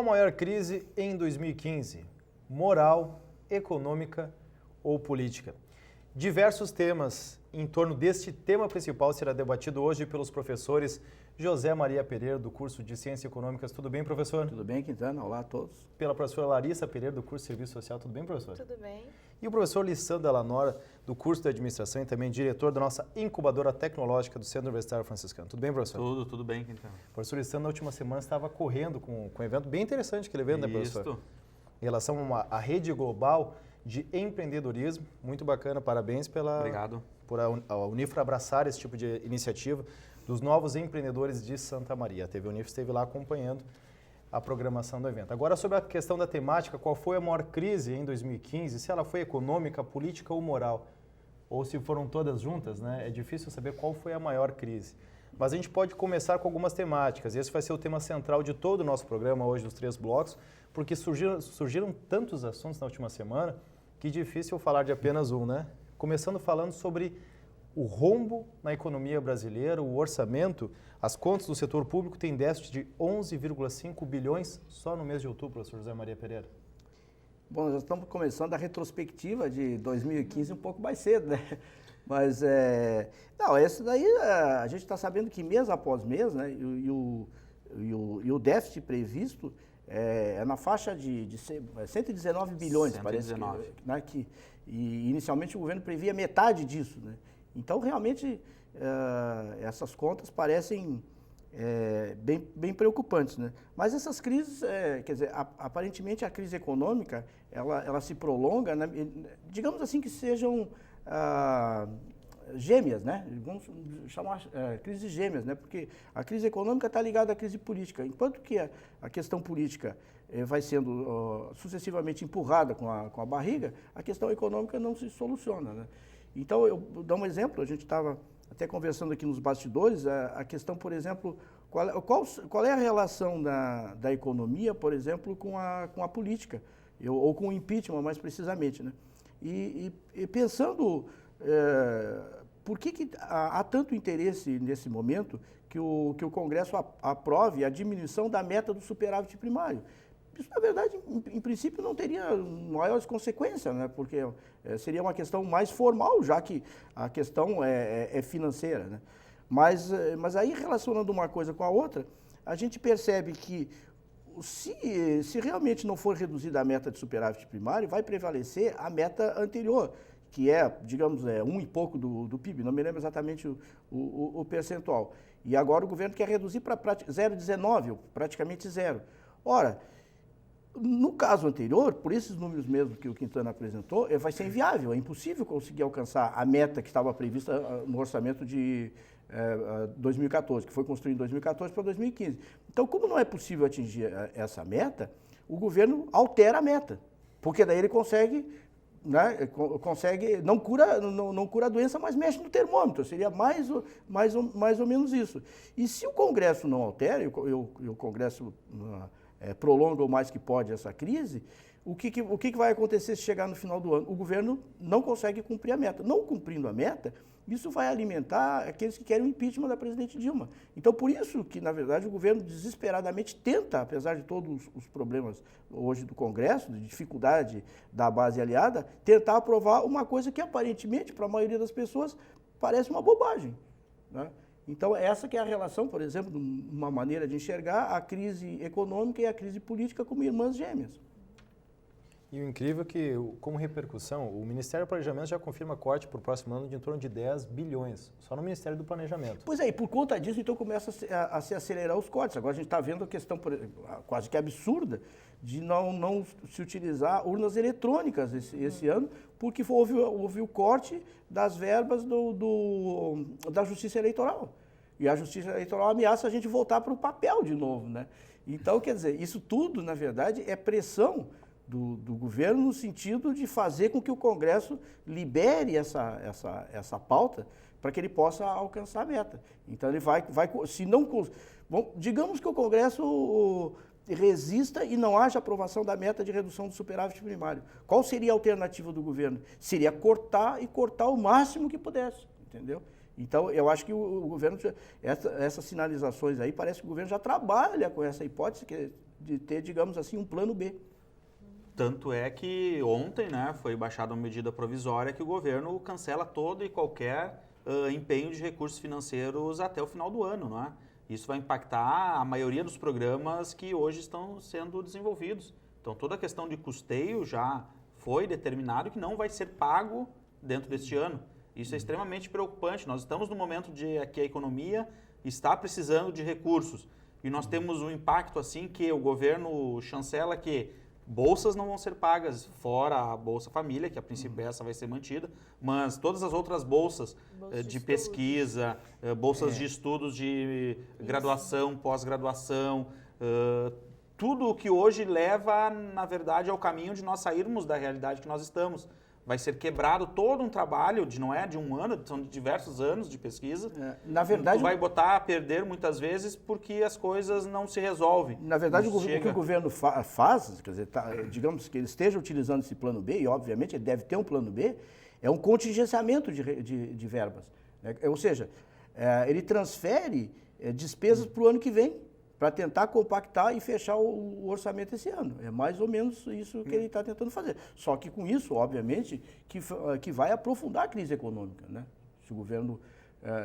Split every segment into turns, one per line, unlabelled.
Qual a maior crise em 2015? Moral, econômica ou política? Diversos temas em torno deste tema principal será debatido hoje pelos professores José Maria Pereira, do curso de Ciências Econômicas. Tudo bem, professor?
Tudo bem, Quintana? Olá a todos.
Pela professora Larissa Pereira, do curso de Serviço Social. Tudo bem, professor?
Tudo bem.
E o professor Lissandro Alanora, do curso de Administração e também diretor da nossa incubadora tecnológica do Centro Universitário Franciscano. Tudo bem, professor?
Tudo bem, Quintana.
O professor Lissandro, na última semana, estava correndo com um evento bem interessante, aquele evento, né, professor? Em relação à rede global de empreendedorismo. Muito bacana, parabéns por a Unifra abraçar esse tipo de iniciativa dos novos empreendedores de Santa Maria. A TV Unifra esteve lá acompanhando a programação do evento. Agora, sobre a questão da temática, qual foi a maior crise em 2015? Se ela foi econômica, política ou moral? Ou se foram todas juntas, né? É difícil saber qual foi a maior crise. Mas a gente pode começar com algumas temáticas. Esse vai ser o tema central de todo o nosso programa hoje, dos 3 blocos, porque surgiram tantos assuntos na última semana que é difícil falar de apenas um, né? Começando falando sobre o rombo na economia brasileira, o orçamento, as contas do setor público têm déficit de 11,5 bilhões só no mês de outubro, professor José Maria Pereira.
Bom, nós estamos começando a retrospectiva de 2015 um pouco mais cedo, né? Mas, esse daí a gente está sabendo que mês após mês, né, e o déficit previsto é na faixa de 119 bilhões,
119.
parece que, né, e inicialmente o governo previa metade disso, né? Então, realmente, essas contas parecem bem preocupantes, né? Mas essas crises, quer dizer, aparentemente a crise econômica, ela se prolonga, né? Digamos assim que sejam gêmeas, né? Vamos chamar crises gêmeas, né? Porque a crise econômica está ligada à crise política, enquanto que a questão política vai sendo sucessivamente empurrada com a barriga, a questão econômica não se soluciona, né? Então, eu vou dar um exemplo, a gente estava até conversando aqui nos bastidores, a questão, por exemplo, qual é a relação da economia, por exemplo, com a política, ou com o impeachment, mais precisamente, né? E pensando, por que há tanto interesse nesse momento que o Congresso aprove a diminuição da meta do superávit primário? Isso, na verdade, em princípio, não teria maiores consequências, né? Porque seria uma questão mais formal, já que a questão é financeira, né? Mas aí, relacionando uma coisa com a outra, a gente percebe que se realmente não for reduzida a meta de superávit primário, vai prevalecer a meta anterior, que digamos, 1 e pouco do PIB, não me lembro exatamente o percentual. E agora o governo quer reduzir para 0,19, praticamente zero. Ora, no caso anterior, por esses números mesmo que o Quintana apresentou, vai ser inviável, é impossível conseguir alcançar a meta que estava prevista no orçamento de 2014, que foi construído em 2014 para 2015. Então, como não é possível atingir essa meta, o governo altera a meta, porque daí ele consegue, né, não cura a doença, mas mexe no termômetro, seria mais ou menos isso. E se o Congresso não altera, e o Congresso prolonga o mais que pode essa crise, o que vai acontecer se chegar no final do ano? O governo não consegue cumprir a meta. Não cumprindo a meta, isso vai alimentar aqueles que querem o impeachment da presidente Dilma. Então, por isso que, na verdade, o governo desesperadamente tenta, apesar de todos os problemas hoje do Congresso, de dificuldade da base aliada, tentar aprovar uma coisa que, aparentemente, para a maioria das pessoas, parece uma bobagem, né? Então, essa que é a relação, por exemplo, uma maneira de enxergar a crise econômica e a crise política como irmãs gêmeas.
E o incrível é que, como repercussão, o Ministério do Planejamento já confirma corte para o próximo ano de em torno de 10 bilhões, só no Ministério do Planejamento.
Pois é, e por conta disso, então, começa a se acelerar os cortes. Agora a gente está vendo a questão quase que absurda de não se utilizar urnas eletrônicas esse ano, porque houve o corte das verbas da Justiça Eleitoral. E a Justiça Eleitoral ameaça a gente voltar para o papel de novo, né? Então, quer dizer, isso tudo, na verdade, é pressão do governo no sentido de fazer com que o Congresso libere essa pauta para que ele possa alcançar a meta. Então, ele vai se não... Bom, digamos que o Congresso resista e não haja aprovação da meta de redução do superávit primário. Qual seria a alternativa do governo? Seria cortar o máximo que pudesse, entendeu? Então, eu acho que o governo, essas sinalizações aí, parece que o governo já trabalha com essa hipótese, que ter, digamos assim, um plano B.
Tanto é que ontem, né, foi baixada uma medida provisória que o governo cancela todo e qualquer empenho de recursos financeiros até o final do ano, não é? Isso vai impactar a maioria dos programas que hoje estão sendo desenvolvidos. Então, toda a questão de custeio já foi determinado que não vai ser pago dentro deste ano. Isso é extremamente preocupante. Nós estamos no momento de que a economia está precisando de recursos e nós temos um impacto assim que o governo chancela que bolsas não vão ser pagas, fora a Bolsa Família, que a princípio essa vai ser mantida, mas todas as outras bolsas de pesquisa, bolsas de estudos de graduação, pós-graduação, tudo o que hoje leva, na verdade, ao caminho de nós sairmos da realidade que nós estamos. Vai ser quebrado todo um trabalho, não é de um ano, são de diversos anos de pesquisa.
Na verdade,
tu vai botar a perder muitas vezes porque as coisas não se resolvem.
Na verdade, o que o governo faz, quer dizer, digamos que ele esteja utilizando esse plano B, e obviamente ele deve ter um plano B, é um contingenciamento de verbas. Né? Ou seja, ele transfere despesas para o ano que vem, para tentar compactar e fechar o orçamento esse ano. É mais ou menos isso que ele está tentando fazer. Só que com isso, obviamente, que vai aprofundar a crise econômica, né? Se o governo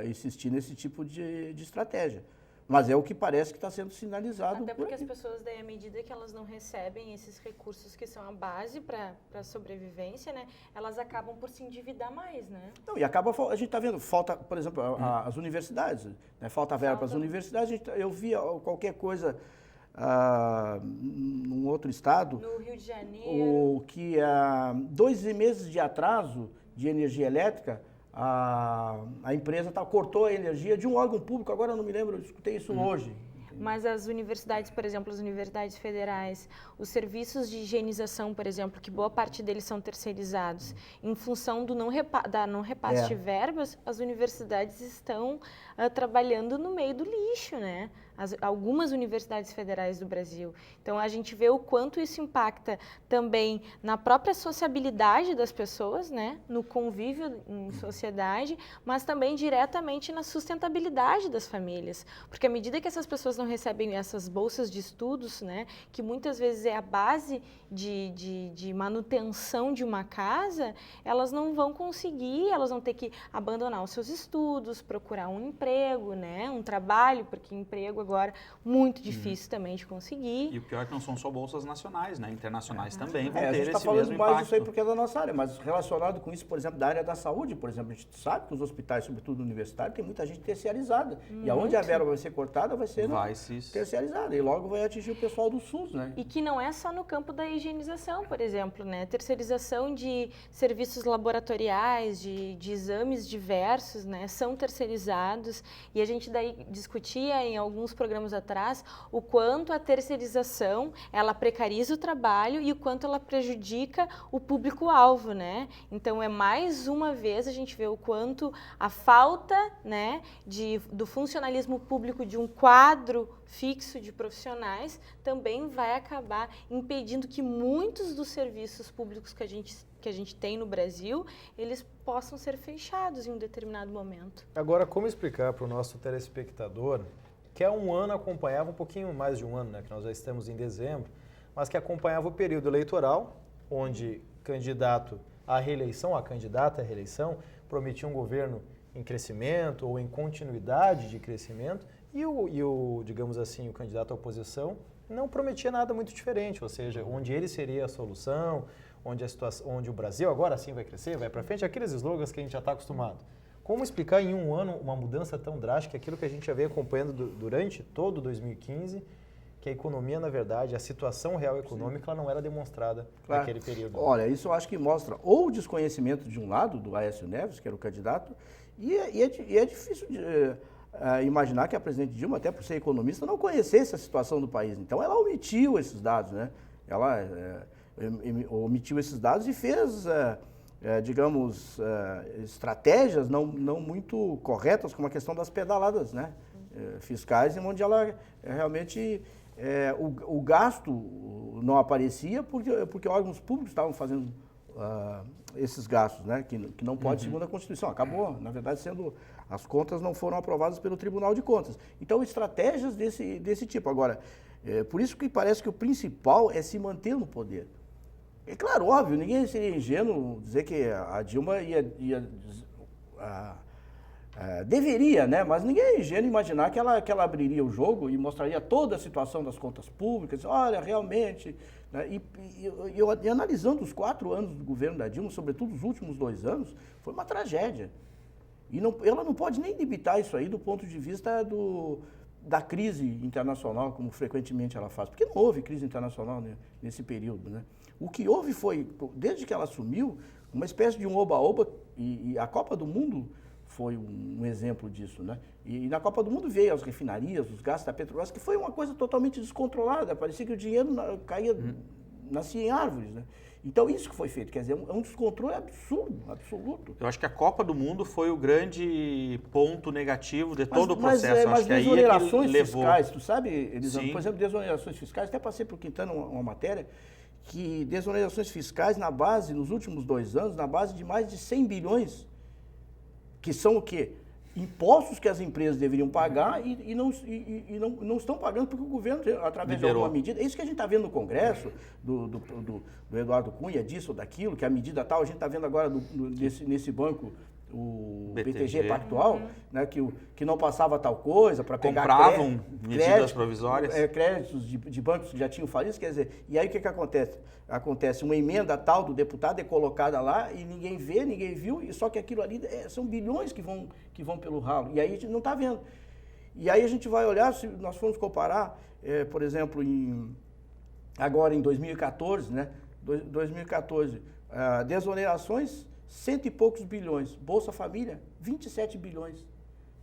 insistir nesse tipo de estratégia. Mas é o que parece que está sendo sinalizado.
Até porque as pessoas, daí, à medida que elas não recebem esses recursos que são a base para a sobrevivência, né, elas acabam por se endividar mais, né?
Não, e acaba, a gente está vendo, falta, por exemplo, as universidades, né, falta verba para as universidades. Eu via qualquer coisa num outro estado.
No Rio de Janeiro.
Que 2 meses de atraso de energia elétrica, a empresa cortou a energia de um órgão público, agora eu não me lembro, eu escutei isso hoje.
Mas as universidades, por exemplo, as universidades federais, os serviços de higienização, por exemplo, que boa parte deles são terceirizados, em função do não repasse de verbas, as universidades estão trabalhando no meio do lixo, né? Algumas universidades federais do Brasil. Então, a gente vê o quanto isso impacta também na própria sociabilidade das pessoas, né? No convívio em sociedade, mas também diretamente na sustentabilidade das famílias. Porque à medida que essas pessoas não recebem essas bolsas de estudos, né? Que muitas vezes é a base de manutenção de uma casa, elas não vão conseguir, elas vão ter que abandonar os seus estudos, procurar um emprego, né? Um trabalho, porque emprego agora muito difícil também de conseguir.
E o pior é que não são só bolsas nacionais, né? Internacionais também vão ter esse mesmo impacto.
A gente está falando mais disso aí porque é da nossa área, mas relacionado com isso, por exemplo, da área da saúde, por exemplo, a gente sabe que os hospitais, sobretudo universitários, tem muita gente terciarizada. E aonde a verba vai ser cortada vai ser terciarizada. E logo vai atingir o pessoal do SUS, né?
E que não é só no campo da higienização, por exemplo, né? Terceirização de serviços laboratoriais, de exames diversos, né? São terceirizados. E a gente daí discutia em alguns programas atrás o quanto a terceirização ela precariza o trabalho e o quanto ela prejudica o público-alvo, né? Então é mais uma vez a gente vê o quanto a falta, né, do funcionalismo público de um quadro fixo de profissionais também vai acabar impedindo que muitos dos serviços públicos que a gente tem no Brasil, eles possam ser fechados em um determinado momento.
Agora, como explicar para o nosso telespectador que há um ano acompanhava, um pouquinho mais de um ano, né, que nós já estamos em dezembro, mas que acompanhava o período eleitoral, onde candidato à reeleição, a candidata à reeleição, prometia um governo em crescimento ou em continuidade de crescimento, e o digamos assim, o candidato à oposição não prometia nada muito diferente, ou seja, onde ele seria a solução, onde o Brasil agora sim vai crescer, vai para frente, aqueles slogans que a gente já está acostumado. Como explicar em um ano uma mudança tão drástica, aquilo que a gente já vem acompanhando durante todo 2015, que a economia, na verdade, a situação real econômica, ela não era demonstrada naquele período?
Olha, isso eu acho que mostra ou o desconhecimento de um lado, do Aécio Neves, que era o candidato, e é difícil imaginar que a presidente Dilma, até por ser economista, não conhecesse a situação do país. Então, ela omitiu esses dados, né? Ela omitiu esses dados e fez... digamos, estratégias não muito corretas, como a questão das pedaladas, né, fiscais, onde ela realmente, o gasto não aparecia porque órgãos públicos estavam fazendo esses gastos, né, que não pode segundo a Constituição. Acabou, na verdade, as contas não foram aprovadas pelo Tribunal de Contas. Então, estratégias desse tipo. Agora, Por isso que parece que o principal é se manter no poder. É claro, óbvio, ninguém seria ingênuo dizer que a Dilma deveria, né? Mas ninguém é ingênuo imaginar que ela abriria o jogo e mostraria toda a situação das contas públicas. Olha, realmente... Né? E analisando os 4 anos do governo da Dilma, sobretudo os últimos 2 anos, foi uma tragédia. E ela não pode nem debitar isso aí do ponto de vista da crise internacional, como frequentemente ela faz, porque não houve crise internacional, né, nesse período. Né? O que houve foi, desde que ela assumiu, uma espécie de um oba-oba, e a Copa do Mundo foi um exemplo disso. Né? E na Copa do Mundo veio as refinarias, os gastos da Petrobras, que foi uma coisa totalmente descontrolada, parecia que o dinheiro caía, nascia em árvores. Né? Então, isso que foi feito, quer dizer, é um descontrole absurdo, absoluto.
Eu acho que a Copa do Mundo foi o grande ponto negativo de todo o processo.
Mas desonerações fiscais, tu sabe, Elisandro,
Sim.
por exemplo, desonerações fiscais, até passei para o Quintana uma matéria, que desonerações fiscais na base, nos últimos 2 anos, na base de mais de 100 bilhões, que são o quê? Impostos que as empresas deveriam pagar e não estão pagando porque o governo, através de alguma medida... É isso que a gente está vendo no Congresso, do Eduardo Cunha, disso ou daquilo, que a medida tal, a gente está vendo agora nesse banco, o BTG Pactual, né, que não passava tal coisa para pegar...
Compravam medidas provisórias.
Créditos de bancos que já tinham falido, quer dizer... E aí o que acontece? Acontece uma emenda tal do deputado, é colocada lá e ninguém vê, ninguém viu, e só que aquilo ali são bilhões que vão pelo ralo. E aí a gente não está vendo. E aí a gente vai olhar, se nós formos comparar, por exemplo, agora em 2014, né? 2014, desonerações, 100 e poucos bilhões. Bolsa Família, 27 bilhões.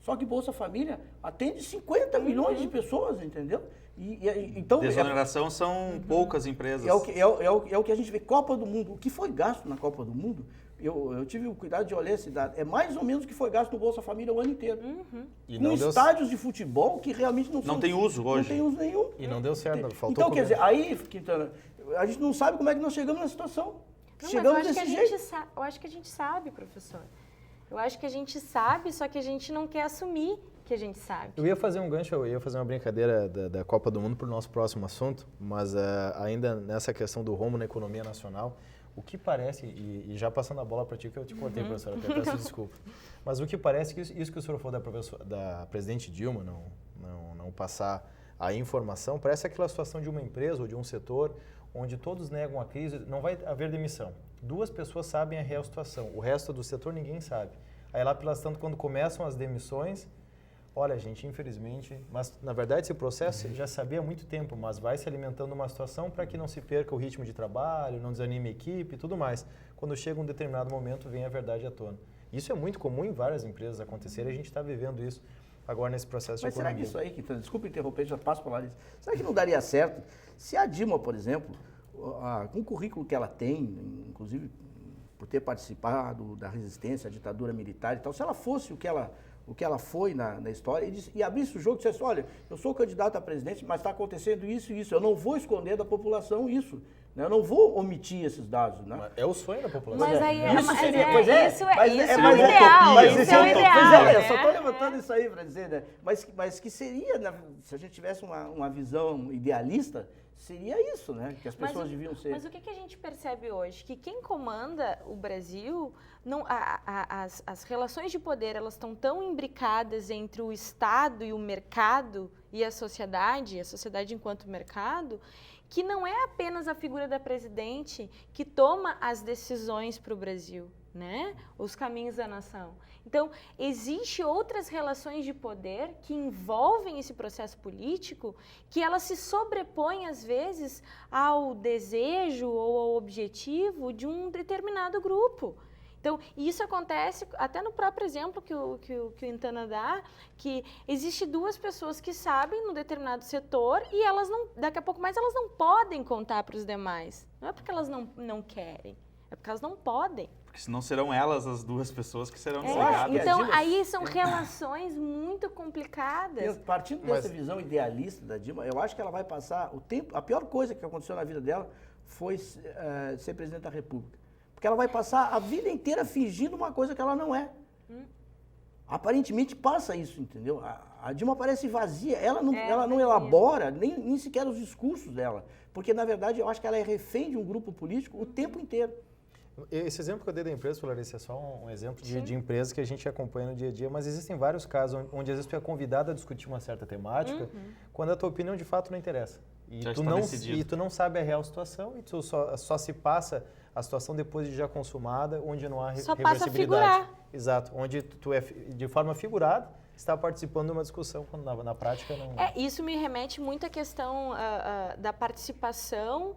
Só que Bolsa Família atende 50 milhões de pessoas, entendeu? Então,
desoneração são poucas empresas.
É o que a gente vê. Copa do Mundo. O que foi gasto na Copa do Mundo, eu tive o cuidado de olhar esse dado, é mais ou menos o que foi gasto no Bolsa Família o ano inteiro. Com estádios de futebol que realmente não
tem uso hoje.
Não tem uso nenhum.
E não deu certo, faltou
Então, quer dizer, aí, Quintana, a gente não sabe como é que nós chegamos nessa situação. Chegamos desse jeito.
Eu acho que a gente sabe, professor. Eu acho que a gente sabe, só que a gente não quer assumir que a gente sabe.
Eu ia fazer um gancho, eu ia fazer uma brincadeira da Copa do Mundo para o nosso próximo assunto, mas ainda nessa questão do rombo na economia nacional, o que parece, e já passando a bola para ti, que eu te cortei, professora, até peço desculpa, mas o que parece que isso que o senhor falou da presidente Dilma, não passar a informação, parece aquela situação de uma empresa ou de um setor onde todos negam a crise, não vai haver demissão. 2 pessoas sabem a real situação, o resto do setor ninguém sabe. Aí lá pelas tantas, quando começam as demissões, olha, gente, infelizmente, mas na verdade esse processo já sabia há muito tempo, mas vai se alimentando uma situação para que não se perca o ritmo de trabalho, não desanime a equipe e tudo mais. Quando chega um determinado momento, vem a verdade à tona. Isso é muito comum em várias empresas acontecer e a gente está vivendo isso agora nesse processo de economia.
Mas será que isso aí, desculpa interromper, já passo para lá, será que não daria certo se a Dilma, por exemplo, com o currículo que ela tem, inclusive por ter participado da resistência à ditadura militar e tal, se ela fosse o que ela foi na história, e abrisse o jogo e dissesse, olha, eu sou candidato a presidente, mas está acontecendo isso e isso, eu não vou esconder da população isso, né? Eu não vou omitir esses dados. Né?
Mas é o sonho da população.
Mas aí
isso seria,
isso é o ideal,
isso é o ideal,
né?
Eu só estou levantando isso aí para dizer, né? Mas que seria, né? Se a gente tivesse uma visão idealista, seria isso, né? Que as pessoas deviam ser.
Mas o que a gente percebe hoje? Que quem comanda o Brasil, as relações de poder, elas estão tão imbricadas entre o Estado e o mercado e a sociedade enquanto mercado, que não é apenas a figura da presidente que toma as decisões para o Brasil, né? Os caminhos da nação. Então, existem outras relações de poder que envolvem esse processo político, que elas se sobrepõem, às vezes, ao desejo ou ao objetivo de um determinado grupo. Então, isso acontece até no próprio exemplo que o Quintana dá, que existe 2 pessoas que sabem num determinado setor e elas não, daqui a pouco mais elas não podem contar para os demais. Não é porque elas não querem, é porque elas não podem.
Porque senão serão elas as 2 pessoas que serão desligadas.
Então, aí são relações muito complicadas.
Partindo dessa visão idealista da Dilma, eu acho que ela vai passar o tempo... A pior coisa que aconteceu na vida dela foi ser presidente da República. Porque ela vai passar a vida inteira fingindo uma coisa que ela não é. Aparentemente passa isso, entendeu? A Dilma parece vazia, ela não elabora nem sequer os discursos dela, porque na verdade eu acho que ela é refém de um grupo político o tempo inteiro.
Esse exemplo que eu dei da empresa, Larissa, é só um exemplo de empresa que a gente acompanha no dia a dia, mas existem vários casos onde às vezes tu é convidado a discutir uma certa temática, quando a tua opinião de fato não interessa. E tu não sabe a real situação e tu só se passa a situação depois de já consumada, onde não há reversibilidade.
Passa a figurar.
Exato, onde tu é de forma figurada, está participando de uma discussão, quando na prática não...
Isso me remete muito à questão da participação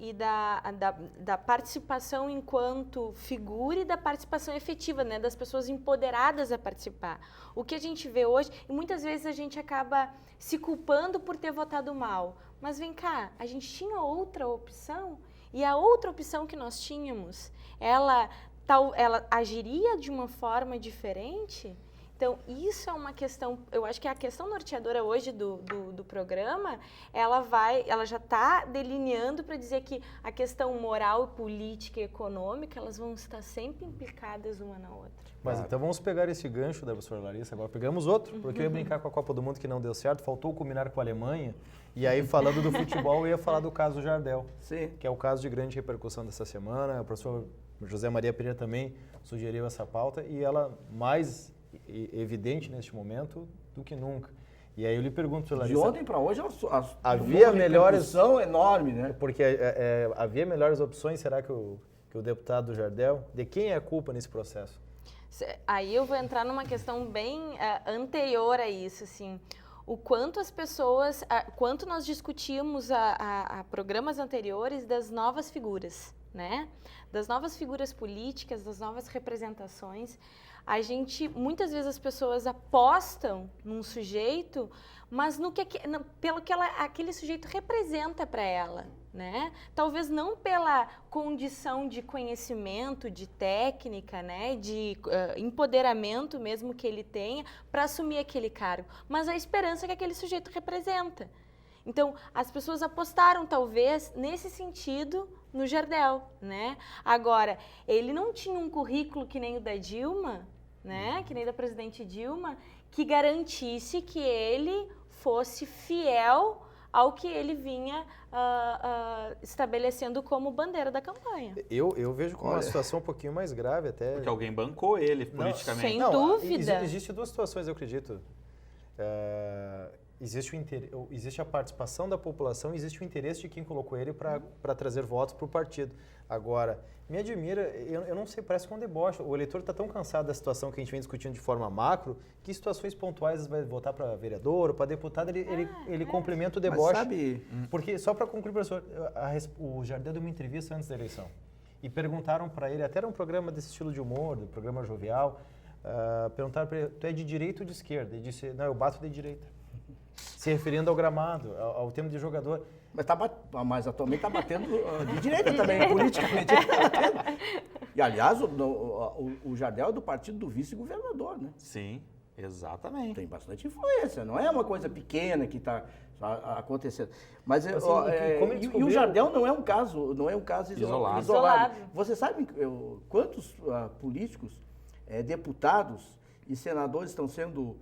e da participação enquanto figura e da participação efetiva, né, das pessoas empoderadas a participar. O que a gente vê hoje, e muitas vezes a gente acaba se culpando por ter votado mal, mas vem cá, a gente tinha outra opção, e a outra opção que nós tínhamos, ela agiria de uma forma diferente? Então, isso é uma questão, eu acho que a questão norteadora hoje do programa, ela já está delineando para dizer que a questão moral, política e econômica, elas vão estar sempre implicadas uma na outra.
Mas então vamos pegar esse gancho da professora Larissa, agora pegamos outro, porque eu ia brincar com a Copa do Mundo que não deu certo, faltou combinar com a Alemanha, e aí falando do futebol, eu ia falar do caso Jardel, que é o caso de grande repercussão dessa semana. O professor José Maria Pereira também sugeriu essa pauta, e ela mais evidente neste momento do que nunca. E aí eu lhe pergunto, Larissa...
De ontem para hoje,
havia melhores...
enorme, né?
Porque havia melhores opções, será que o deputado Jardel? De quem é a culpa nesse processo?
Aí eu vou entrar numa questão bem anterior a isso, assim. O quanto as pessoas... quanto nós discutimos a programas anteriores das novas figuras, né? Das novas figuras políticas, das novas representações. Muitas vezes as pessoas apostam num sujeito, mas pelo que aquele sujeito representa para ela, né? Talvez não pela condição de conhecimento, de técnica, né? De empoderamento mesmo que ele tenha para assumir aquele cargo, mas a esperança que aquele sujeito representa. Então, as pessoas apostaram, talvez, nesse sentido, no Jardel, né? Agora, ele não tinha um currículo que nem o da Dilma, né? Que nem da presidente Dilma, que garantisse que ele fosse fiel ao que ele vinha estabelecendo como bandeira da campanha.
Eu vejo como uma situação um pouquinho mais grave até.
Porque alguém bancou ele politicamente.
Sem dúvida.
Existem duas situações, eu acredito. Existe a participação da população, existe o interesse de quem colocou ele para trazer votos para o partido. Agora, me admira, eu não sei, parece que é um deboche. O eleitor está tão cansado da situação que a gente vem discutindo de forma macro, que situações pontuais vai votar para vereador ou para deputado, ele complementa o deboche.
Mas sabe...
Porque, só para concluir, professor, o Jardel deu uma entrevista antes da eleição e perguntaram para ele, até era um programa desse estilo de humor, do programa jovial, perguntaram para ele, tu é de direita ou de esquerda? Ele disse, não, eu bato de direita. Se referindo ao gramado, ao tema de jogador.
Mas atualmente está batendo de direita também, politicamente. Ele tá batendo. E, aliás, o Jardel é do partido do vice-governador, né?
Sim, exatamente.
Tem bastante influência, não é uma coisa pequena que está acontecendo. Mas e o Jardel não é um caso isolado. Você sabe quantos políticos, deputados e senadores estão sendo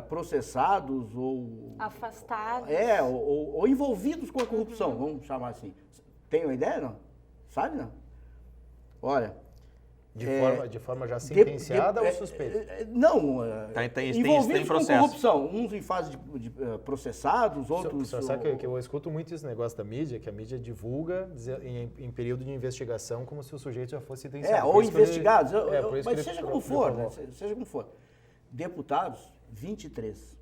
processados ou
afastados,
ou envolvidos com a corrupção, vamos chamar assim. Tem uma ideia, não? Sabe, não? Olha,
de forma já sentenciada ou suspeita?
Não, envolvidos com corrupção, uns em fase de processados, outros...
Sabe que eu escuto muito esse negócio da mídia, que a mídia divulga em período de investigação como se o sujeito já fosse sentenciado.
Ou investigados, mas seja como for, né? Seja como for. Deputados, 23.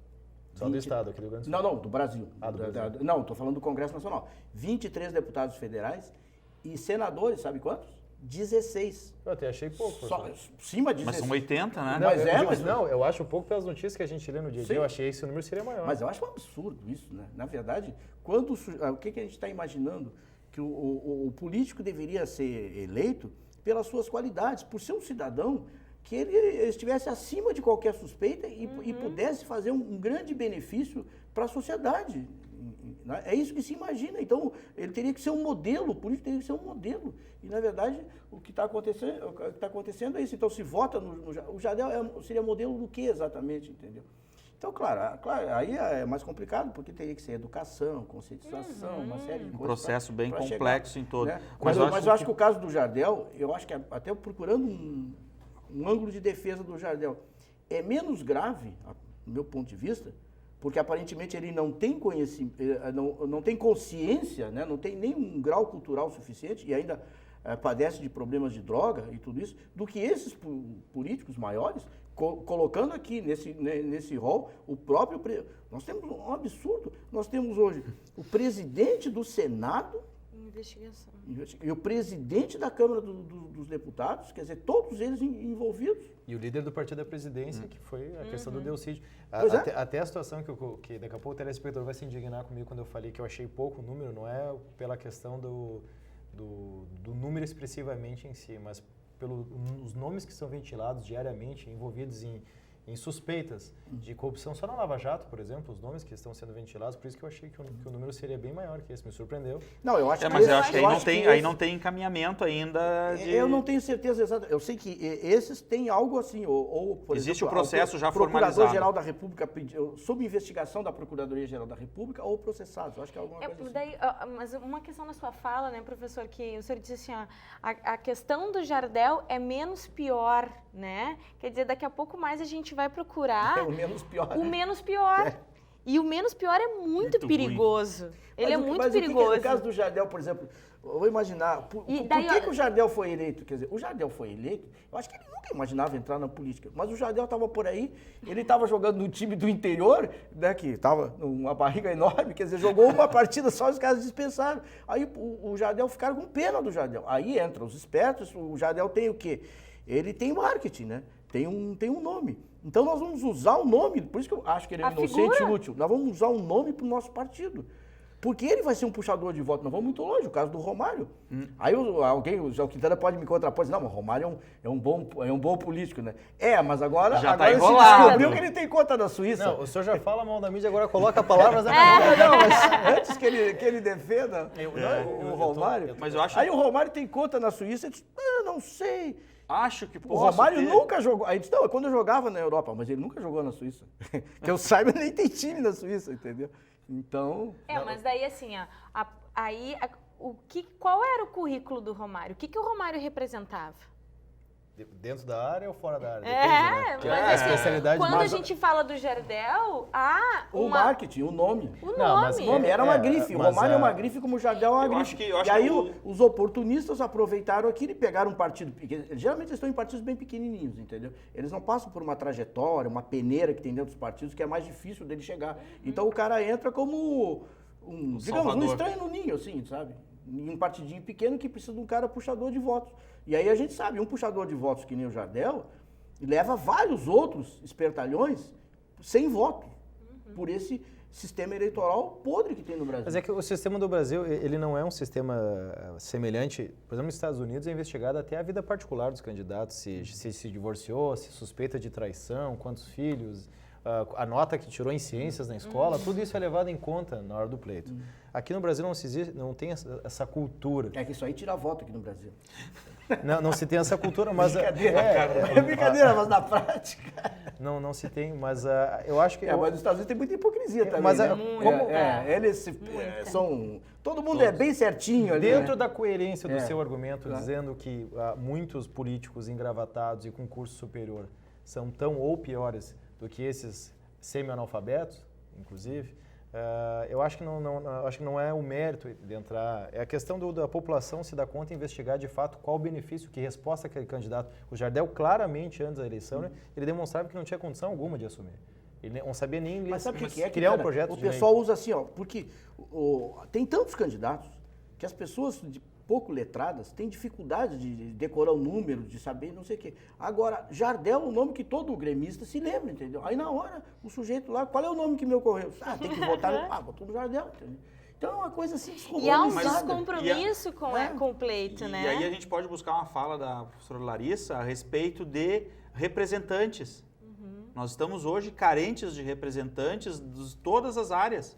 Só do Estado, aqui do Rio Grande do
Sul? Não, do Brasil.
Do Brasil.
Não, estou falando do Congresso Nacional. 23 deputados federais e senadores, sabe quantos? 16.
Eu até achei pouco.
Sim, mas 16.
Mas são 80, né?
Não, eu acho pouco pelas notícias que a gente lê no dia a dia. Eu achei que esse número seria maior.
Mas eu acho um absurdo isso, né? Na verdade, o que a gente está imaginando? Que o político deveria ser eleito pelas suas qualidades, por ser um cidadão que ele estivesse acima de qualquer suspeita e pudesse fazer um grande benefício para a sociedade. É isso que se imagina. Então, ele teria que ser um modelo, o político teria que ser um modelo. E, na verdade, o que está acontecendo é isso. Então, se vota o Jardel seria modelo do que exatamente, entendeu? Então, claro, aí é mais complicado, porque teria que ser educação, conscientização, uma série de coisas.
Um processo bem complexo em todo.
Né? Mas eu acho que o caso do Jardel, eu acho que até procurando um ângulo de defesa do Jardel, é menos grave, do meu ponto de vista, porque aparentemente ele não tem conhecimento, não tem consciência, né? Não tem nem um grau cultural suficiente e ainda padece de problemas de droga e tudo isso, do que esses políticos maiores, colocando aqui nesse rol o próprio... Nós temos um absurdo. Nós temos hoje o presidente do Senado...
Investigação.
E o presidente da Câmara dos Deputados, quer dizer, todos eles envolvidos.
E o líder do partido da presidência, que foi a questão do Delcídio. Até a situação que daqui a pouco o telespectador vai se indignar comigo quando eu falei que eu achei pouco o número, não é pela questão do número expressivamente em si, mas pelos nomes que são ventilados diariamente, envolvidos em suspeitas de corrupção só na Lava Jato, por exemplo, os nomes que estão sendo ventilados, por isso que eu achei que o número seria bem maior que esse, me surpreendeu.
Não, eu acho que
mas eu acho que aí não tem encaminhamento ainda de...
Eu não tenho certeza exata. Eu sei que esses têm algo assim, por
existe
exemplo,
o processo já formalizado.
Procurador-Geral da República, sob investigação da Procuradoria-Geral da República ou processados. Eu acho que é alguma coisa assim.
Daí, mas uma questão na sua fala, né, professor, que o senhor disse assim, a questão do Jardel é menos pior, né? Quer dizer, daqui a pouco mais a gente vai procurar
o menos pior.
O menos pior. E o menos pior é muito perigoso. Ruim. Ele é muito perigoso.
No caso do Jardel, por exemplo, eu vou imaginar, por que o Jardel foi eleito? Quer dizer, o Jardel foi eleito, eu acho que ele nunca imaginava entrar na política, mas o Jardel estava por aí, ele estava jogando no time do interior, né, que estava numa barriga enorme, quer dizer, jogou uma partida só, os caras dispensaram. Aí o Jardel, ficaram com pena do Jardel. Aí entram os espertos, o Jardel tem o quê? Ele tem marketing, né? Tem um nome. Então nós vamos usar o nome, por isso que eu acho que ele é inocente e útil. Nós vamos usar um nome para o nosso partido. Porque ele vai ser um puxador de voto. Nós vamos muito longe, o caso do Romário. Aí o João Quintana pode me contrapor e dizer, não, mas o Romário é um bom político, né? Mas agora
já
agora
tá
se descobriu que ele tem conta na Suíça.
Não, o senhor já fala mal da mídia, agora coloca palavras na
Não, mas antes que ele defenda o Romário.
Mas eu acho...
Aí o Romário tem conta na Suíça, ele diz, não sei.
Acho que
o Romário nunca jogou. Aí disse, não, quando eu jogava na Europa, mas ele nunca jogou na Suíça. Que eu saiba, nem tem time na Suíça, entendeu? Então...
mas daí assim, qual era o currículo do Romário? O que o Romário representava?
Dentro da área ou fora da área?
Depende, né? Mas especialidade quando a gente fala do Jardel,
o marketing, o nome.
O nome
era uma grife. O Romário é uma grife como o Jardel é uma grife. E aí os oportunistas aproveitaram aquilo e pegaram um partido. Geralmente eles estão em partidos bem pequenininhos, entendeu? Eles não passam por uma trajetória, uma peneira que tem dentro dos partidos, que é mais difícil dele chegar. Então o cara entra como digamos, um estranho no ninho, assim, sabe? Em um partidinho pequeno que precisa de um cara puxador de votos. E aí a gente sabe, um puxador de votos que nem o Jardel leva vários outros espertalhões sem voto por esse sistema eleitoral podre que tem no Brasil.
Mas é que o sistema do Brasil, ele não é um sistema semelhante, por exemplo, nos Estados Unidos é investigado até a vida particular dos candidatos, se divorciou, se suspeita de traição, quantos filhos, a nota que tirou em ciências na escola, tudo isso é levado em conta na hora do pleito. Aqui no Brasil não tem essa cultura.
É que isso aí tira voto aqui no Brasil.
Não se tem essa cultura, mas...
É brincadeira, mas na prática...
Não se tem, mas eu acho que...
mas nos Estados Unidos tem muita hipocrisia também,
mas,
né? Eles são... Todo mundo é bem certinho ali,
dentro da coerência do seu argumento, dizendo que muitos políticos engravatados e com curso superior são tão ou piores do que esses semi-analfabetos, inclusive, eu acho que não é o mérito de entrar. É a questão da população se dar conta e investigar de fato qual o benefício, que resposta aquele candidato. O Jardel, claramente, antes da eleição, né, ele demonstrava que não tinha condição alguma de assumir. Ele não sabia nem criar um projeto de lei.
O pessoal usa assim, porque tem tantos candidatos que as pessoas pouco letradas têm dificuldade de decorar o número, de saber não sei o quê. Agora, Jardel é um nome que todo gremista se lembra, entendeu? Aí na hora, o sujeito lá, qual é o nome que me ocorreu? Tem que votar, votou no Jardel, entendeu? Então é uma coisa assim
descompromissada. E há um descompromisso com o pleito, né?
E aí a gente pode buscar uma fala da professora Larissa a respeito de representantes. Nós estamos hoje carentes de representantes de todas as áreas.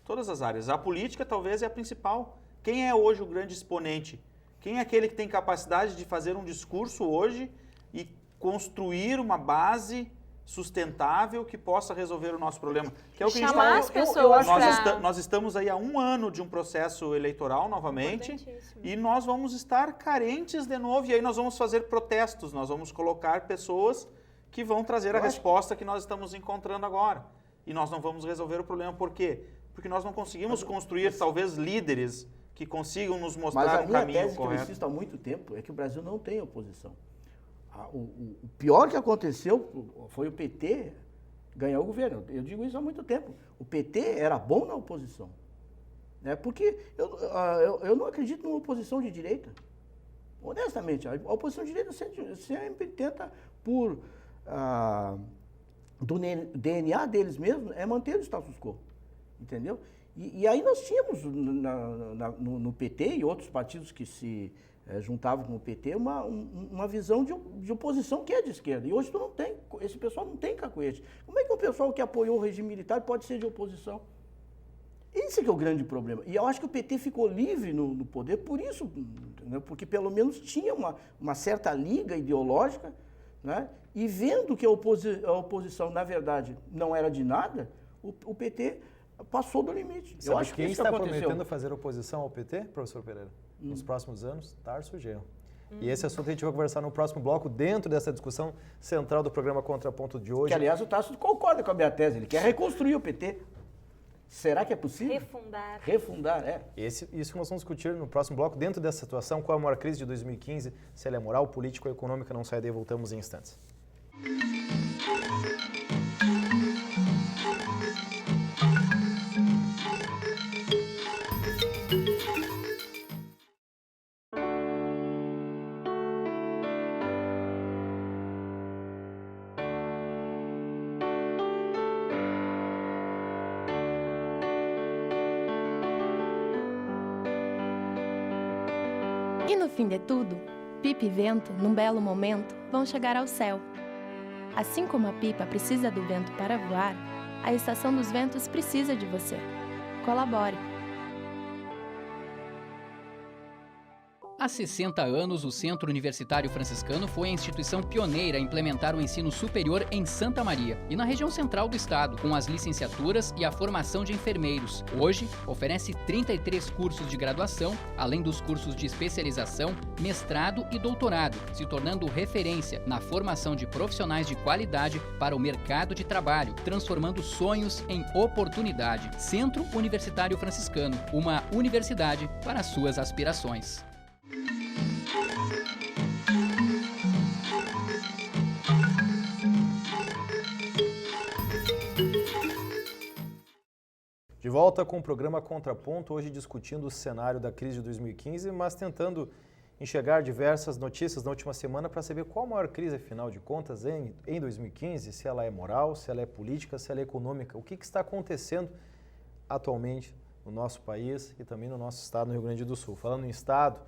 Todas as áreas. A política talvez é a principal. Quem é hoje o grande exponente? Quem é aquele que tem capacidade de fazer um discurso hoje e construir uma base sustentável que possa resolver o nosso problema? Que é o que
chamar as pessoas
nós estamos aí há 1 ano de um processo eleitoral novamente e nós vamos estar carentes de novo. E aí nós vamos fazer protestos, nós vamos colocar pessoas que vão trazer a resposta que nós estamos encontrando agora. E nós não vamos resolver o problema. Por quê? Porque nós não conseguimos construir, talvez, líderes que consigam nos mostrar um caminho correto.
Mas a minha tese, que eu insisto há muito tempo, é que o Brasil não tem oposição. O pior que aconteceu foi o PT ganhar o governo. Eu digo isso há muito tempo. O PT era bom na oposição. Né? Porque eu não acredito numa oposição de direita. Honestamente, a oposição de direita sempre tenta, do DNA deles mesmos, é manter o status quo. Entendeu? E aí nós tínhamos no PT e outros partidos que se juntavam com o PT uma visão de oposição que é de esquerda. E hoje tu não tem, esse pessoal não tem cacuete. Como é que o pessoal que apoiou o regime militar pode ser de oposição? Esse que é o grande problema. E eu acho que o PT ficou livre no poder por isso, né? Porque pelo menos tinha uma certa liga ideológica, né? E vendo que a oposição, na verdade, não era de nada, o PT passou do limite.
Sabe, eu acho que quem está prometendo fazer oposição ao PT, professor Pereira, nos próximos anos? Tarso Genro. E esse assunto a gente vai conversar no próximo bloco, dentro dessa discussão central do programa Contraponto de hoje.
Que, aliás, o Tarso concorda com a minha tese, ele quer reconstruir o PT. Será que é possível? Refundar, é.
Isso que nós vamos discutir no próximo bloco, dentro dessa situação, qual a maior crise de 2015, se ela é moral, política ou econômica, não sai daí, voltamos em instantes.
E no fim de tudo, pipa e vento, num belo momento, vão chegar ao céu. Assim como a pipa precisa do vento para voar, a Estação dos Ventos precisa de você. Colabore!
Há 60 anos, o Centro Universitário Franciscano foi a instituição pioneira a implementar o ensino superior em Santa Maria e na região central do estado, com as licenciaturas e a formação de enfermeiros. Hoje, oferece 33 cursos de graduação, além dos cursos de especialização, mestrado e doutorado, se tornando referência na formação de profissionais de qualidade para o mercado de trabalho, transformando sonhos em oportunidade. Centro Universitário Franciscano, uma universidade para suas aspirações.
De volta com o programa Contraponto, hoje discutindo o cenário da crise de 2015, mas tentando enxergar diversas notícias na última semana para saber qual a maior crise, afinal de contas, em 2015, se ela é moral, se ela é política, se ela é econômica, o que está acontecendo atualmente no nosso país e também no nosso estado, no Rio Grande do Sul. Falando em estado,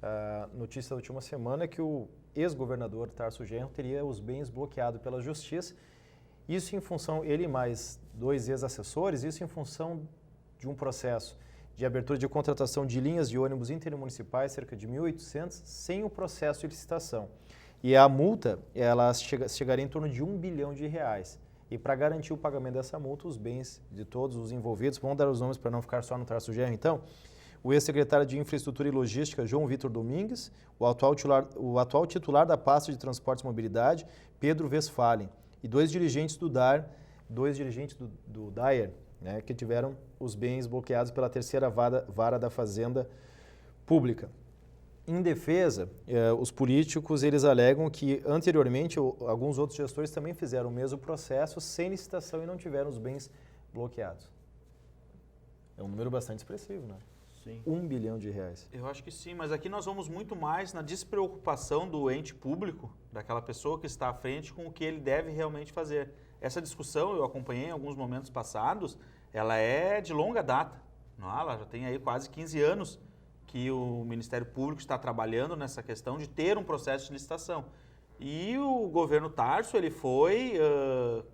a notícia da última semana é que o ex-governador Tarso Genro teria os bens bloqueados pela Justiça. Isso em função, ele e mais 2 ex-assessores, isso em função de um processo de abertura de contratação de linhas de ônibus intermunicipais, cerca de 1.800, sem o processo de licitação. E a multa, ela chegaria em torno de R$1 bilhão. E para garantir o pagamento dessa multa, os bens de todos os envolvidos, vamos dar os nomes para não ficar só no Tarso Genro, então, o ex-secretário de Infraestrutura e Logística, João Vitor Domingues, o atual titular da pasta de Transportes e Mobilidade, Pedro Westphalen, e 2 dirigentes do DAER, né, que tiveram os bens bloqueados pela terceira vara da Fazenda Pública. Em defesa, os políticos eles alegam que anteriormente alguns outros gestores também fizeram o mesmo processo sem licitação e não tiveram os bens bloqueados. É um número bastante expressivo, né?
Sim.
R$1 bilhão.
Eu acho que sim, mas aqui nós vamos muito mais na despreocupação do ente público, daquela pessoa que está à frente com o que ele deve realmente fazer. Essa discussão, eu acompanhei em alguns momentos passados, ela é de longa data. Não, ela já tem aí quase 15 anos que o Ministério Público está trabalhando nessa questão de ter um processo de licitação. E o governo Tarso ele foi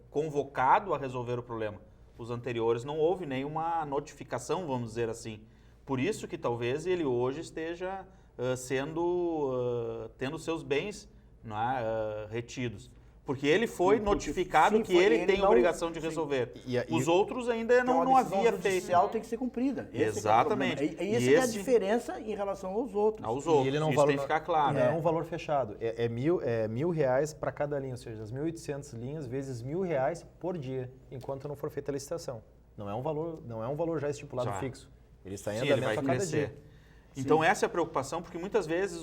convocado a resolver o problema. os anteriores não houve nenhuma notificação, vamos dizer assim. Por isso que talvez ele hoje esteja tendo seus bens, não é, retidos. Porque ele foi notificado que ele tem obrigação de resolver. Os outros ainda não havia feito.
A judicial tem que ser cumprida.
Exatamente.
Essa é a diferença em relação aos outros.
E ele não isso tem que ficar claro.
É um valor fechado. É R$1.000 para cada linha, ou seja, as 1.800 linhas vezes R$1.000 por dia, enquanto não for feita a licitação. Não é um valor já estipulado fixo. Ele está em andamento a cada dia.
Então essa é a preocupação, porque muitas vezes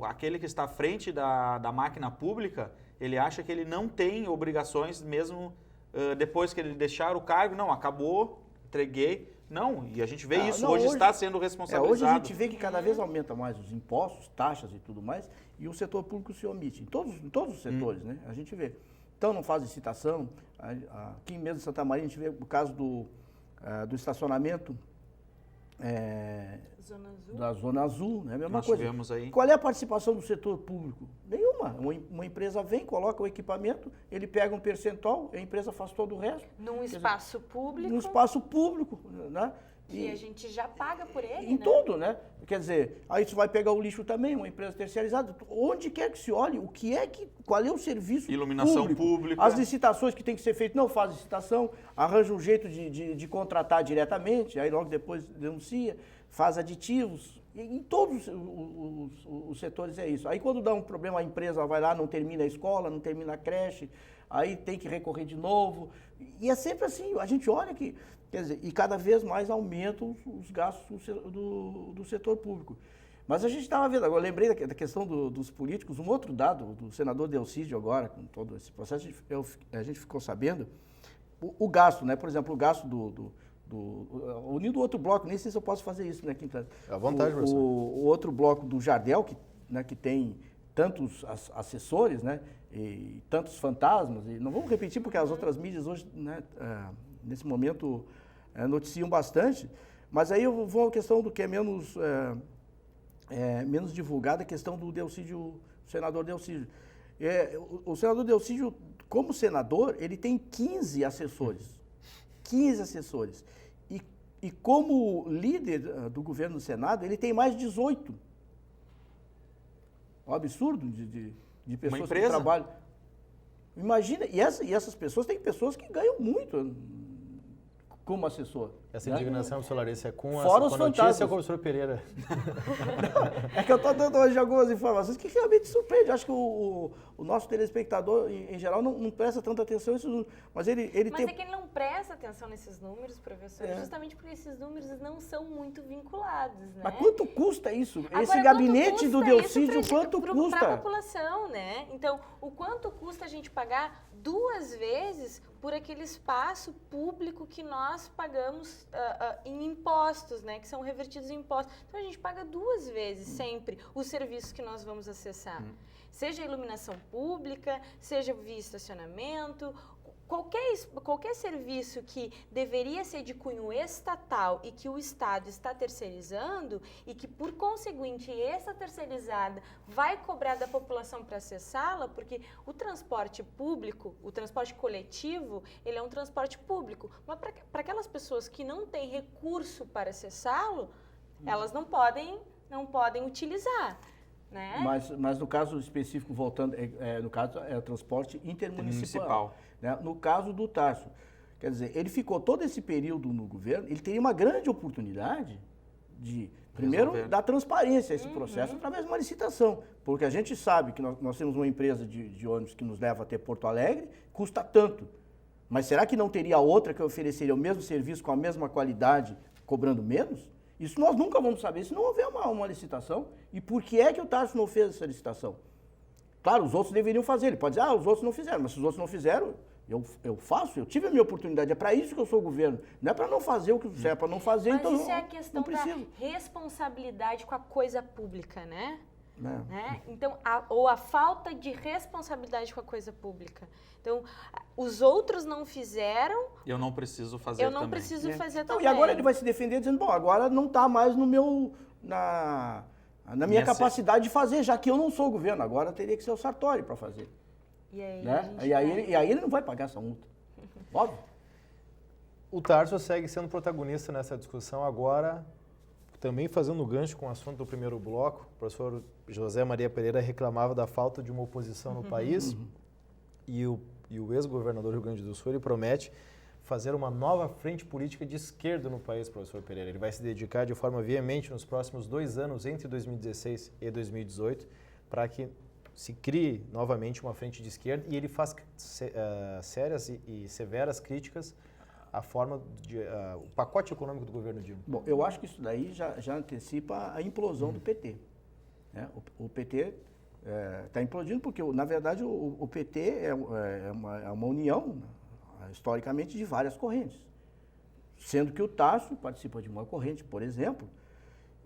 aquele que está à frente da máquina pública, ele acha que ele não tem obrigações mesmo depois que ele deixar o cargo. Não, acabou, entreguei. Não, e a gente vê isso, hoje está sendo responsabilizado.
Hoje a gente vê que cada vez aumenta mais os impostos, taxas e tudo mais, e o setor público se omite, em todos os setores, né? A gente vê. Então não faz licitação. Aqui mesmo em Santa Maria a gente vê o caso do estacionamento da Zona Azul, né? Mesma coisa.
Aí.
Qual é a participação do setor público? Nenhuma. Uma empresa vem, coloca o equipamento, ele pega um percentual, a empresa faz todo o resto.
Num espaço público.
Num espaço público, né?
E a gente já paga por ele,
em tudo, né? Quer dizer, aí você vai pegar o lixo também, uma empresa terceirizada. Onde quer que se olhe, qual é o serviço
Iluminação pública.
As licitações que tem que ser feitas, não faz licitação, arranja um jeito de contratar diretamente, aí logo depois denuncia, faz aditivos. Em todos os setores é isso. Aí quando dá um problema, a empresa vai lá, não termina a escola, não termina a creche, aí tem que recorrer de novo. E é sempre assim, a gente olha que, quer dizer, e cada vez mais aumentam os gastos do setor público. Mas a gente estava vendo, agora eu lembrei da questão dos políticos, um outro dado do senador Delcídio agora, com todo esse processo, a gente ficou sabendo, o gasto, né? Por exemplo, o gasto unindo o outro bloco, nem sei se eu posso fazer isso, né, Quintana?
À vontade, professor.
O outro bloco do Jardel, que tem tantos assessores, né, e tantos fantasmas, e não vamos repetir porque as outras mídias hoje, né, nesse momento, noticiam bastante, mas aí eu vou à questão do que é menos divulgada, a questão do Delcídio, senador Delcídio. O senador Delcídio, como senador, ele tem 15 assessores. 15 assessores. E como líder do governo do Senado, ele tem mais de 18. Um absurdo de pessoas que trabalham. Imagina, e essas pessoas, tem pessoas que ganham muito como assessor.
Essa indignação, professor Larissa, é com a
notícia
ou com o professor Pereira?
É que eu estou dando hoje algumas informações que realmente surpreendem. Acho que o nosso telespectador, em geral, não presta tanta atenção nesses números. Mas é que
ele não presta atenção nesses números, professor, justamente porque esses números não são muito vinculados, né?
Mas quanto custa isso? Agora, esse gabinete do Delcídio, quanto custa?
Para a população, né? Então, o quanto custa a gente pagar 2 vezes por aquele espaço público que nós pagamos em impostos, né? Que são revertidos em impostos. Então, a gente paga 2 vezes sempre os serviços que nós vamos acessar. Seja iluminação pública, seja via estacionamento, qualquer serviço que deveria ser de cunho estatal e que o Estado está terceirizando e que, por conseguinte, essa terceirizada vai cobrar da população para acessá-la, porque o transporte público, o transporte coletivo, ele é um transporte público. Mas para aquelas pessoas que não têm recurso para acessá-lo, elas não podem utilizar. Né?
Mas no caso específico, voltando, no caso é o transporte intermunicipal. Né? No caso do Tarso, quer dizer, ele ficou todo esse período no governo, ele teria uma grande oportunidade de, primeiro, dar transparência a esse processo através de uma licitação, porque a gente sabe que nós temos uma empresa de ônibus que nos leva até Porto Alegre, custa tanto, mas será que não teria outra que ofereceria o mesmo serviço com a mesma qualidade, cobrando menos? Isso nós nunca vamos saber se não houver uma licitação. E por que é que o Tarso não fez essa licitação? Claro, os outros deveriam fazer. Ele pode dizer, os outros não fizeram. Mas se os outros não fizeram, eu faço, eu tive a minha oportunidade. É para isso que eu sou o governo. Não é para não fazer o que é para não fazer,
mas
então
isso é a questão da responsabilidade com a coisa pública, né? Né? Então, ou a falta de responsabilidade com a coisa pública. Então, os outros não fizeram.
Eu não preciso fazer também.
Eu não preciso fazer também.
E agora ele vai se defender dizendo, bom, agora não está mais na minha capacidade de fazer, já que eu não sou o governo. Agora teria que ser o Sartori para fazer.
E aí,
né? E aí ele não vai pagar essa multa. Óbvio.
O Tarso segue sendo protagonista nessa discussão agora, também fazendo gancho com o assunto do primeiro bloco. O professor José Maria Pereira reclamava da falta de uma oposição no país e o ex-governador do Rio Grande do Sul ele promete fazer uma nova frente política de esquerda no país, professor Pereira. Ele vai se dedicar de forma veemente nos próximos 2 anos, entre 2016 e 2018, para que se crie novamente uma frente de esquerda e ele faz sérias e severas críticas à forma o pacote econômico do governo Dilma.
Bom, eu acho que isso daí já antecipa a implosão do PT. Né? O PT está implodindo porque, na verdade, o PT é uma união, historicamente, de várias correntes. Sendo que o Tarso participa de uma corrente, por exemplo,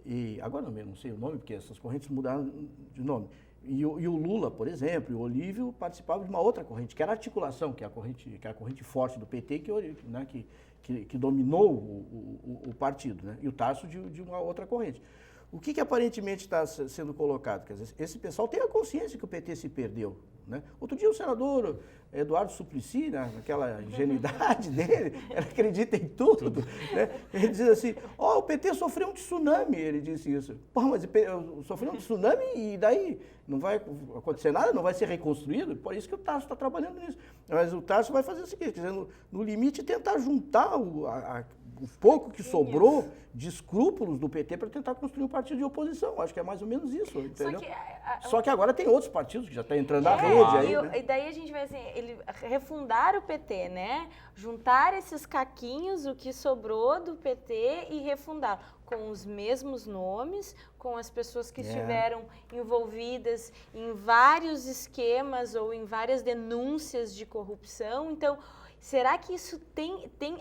e agora não sei o nome, porque essas correntes mudaram de nome. E o Lula, por exemplo, e o Olívio participavam de uma outra corrente, que era a articulação, que é a corrente forte do PT, que dominou o partido, né? E o Tarso de uma outra corrente. O que aparentemente está sendo colocado? Quer dizer, esse pessoal tem a consciência que o PT se perdeu. Né? Outro dia o senador Eduardo Suplicy, né, naquela ingenuidade dele, ele acredita em tudo. Né? Ele diz assim, o PT sofreu um tsunami, ele disse isso. Pô, mas sofreu um tsunami e daí não vai acontecer nada, não vai ser reconstruído? Por isso que o Tarso está trabalhando nisso. Mas o Tarso vai fazer o seguinte, quer dizer, no limite tentar juntar o pouco que sobrou de escrúpulos do PT para tentar construir um partido de oposição. Acho que é mais ou menos isso, entendeu? Só que agora tem outros partidos que já estão entrando na rede aí, né?
E daí a gente vai assim, refundar o PT, né? Juntar esses caquinhos, o que sobrou do PT e refundar com os mesmos nomes, com as pessoas que estiveram envolvidas em vários esquemas ou em várias denúncias de corrupção. Então, será que isso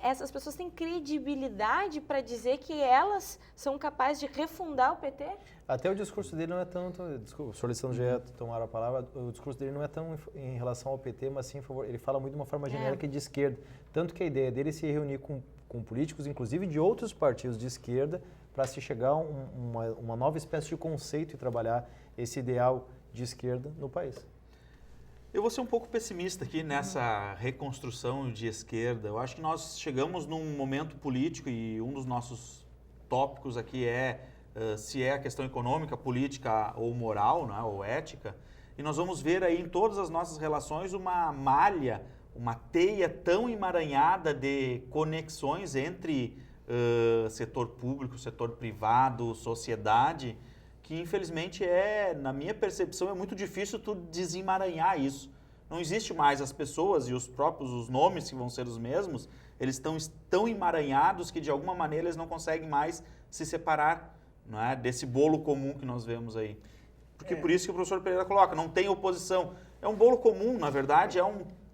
essas pessoas têm credibilidade para dizer que elas são capazes de refundar o PT?
Até o discurso dele não é tanto, desculpa, solicitando já tomar a palavra, o discurso dele não é tão em relação ao PT, mas sim, ele fala muito de uma forma genérica de esquerda. Tanto que a ideia dele é se reunir com políticos, inclusive de outros partidos de esquerda, para se chegar a uma nova espécie de conceito e trabalhar esse ideal de esquerda no país.
Eu vou ser um pouco pessimista aqui nessa reconstrução de esquerda. Eu acho que nós chegamos num momento político e um dos nossos tópicos aqui se é a questão econômica, política ou moral, né, ou ética. E nós vamos ver aí em todas as nossas relações uma malha, uma teia tão emaranhada de conexões entre setor público, setor privado, sociedade, que infelizmente na minha percepção, é muito difícil tu desemaranhar isso. Não existe mais as pessoas e os nomes que vão ser os mesmos, eles estão tão emaranhados que de alguma maneira eles não conseguem mais se separar, não é, desse bolo comum que nós vemos aí. Porque por isso que o professor Pereira coloca, não tem oposição. É um bolo comum, na verdade,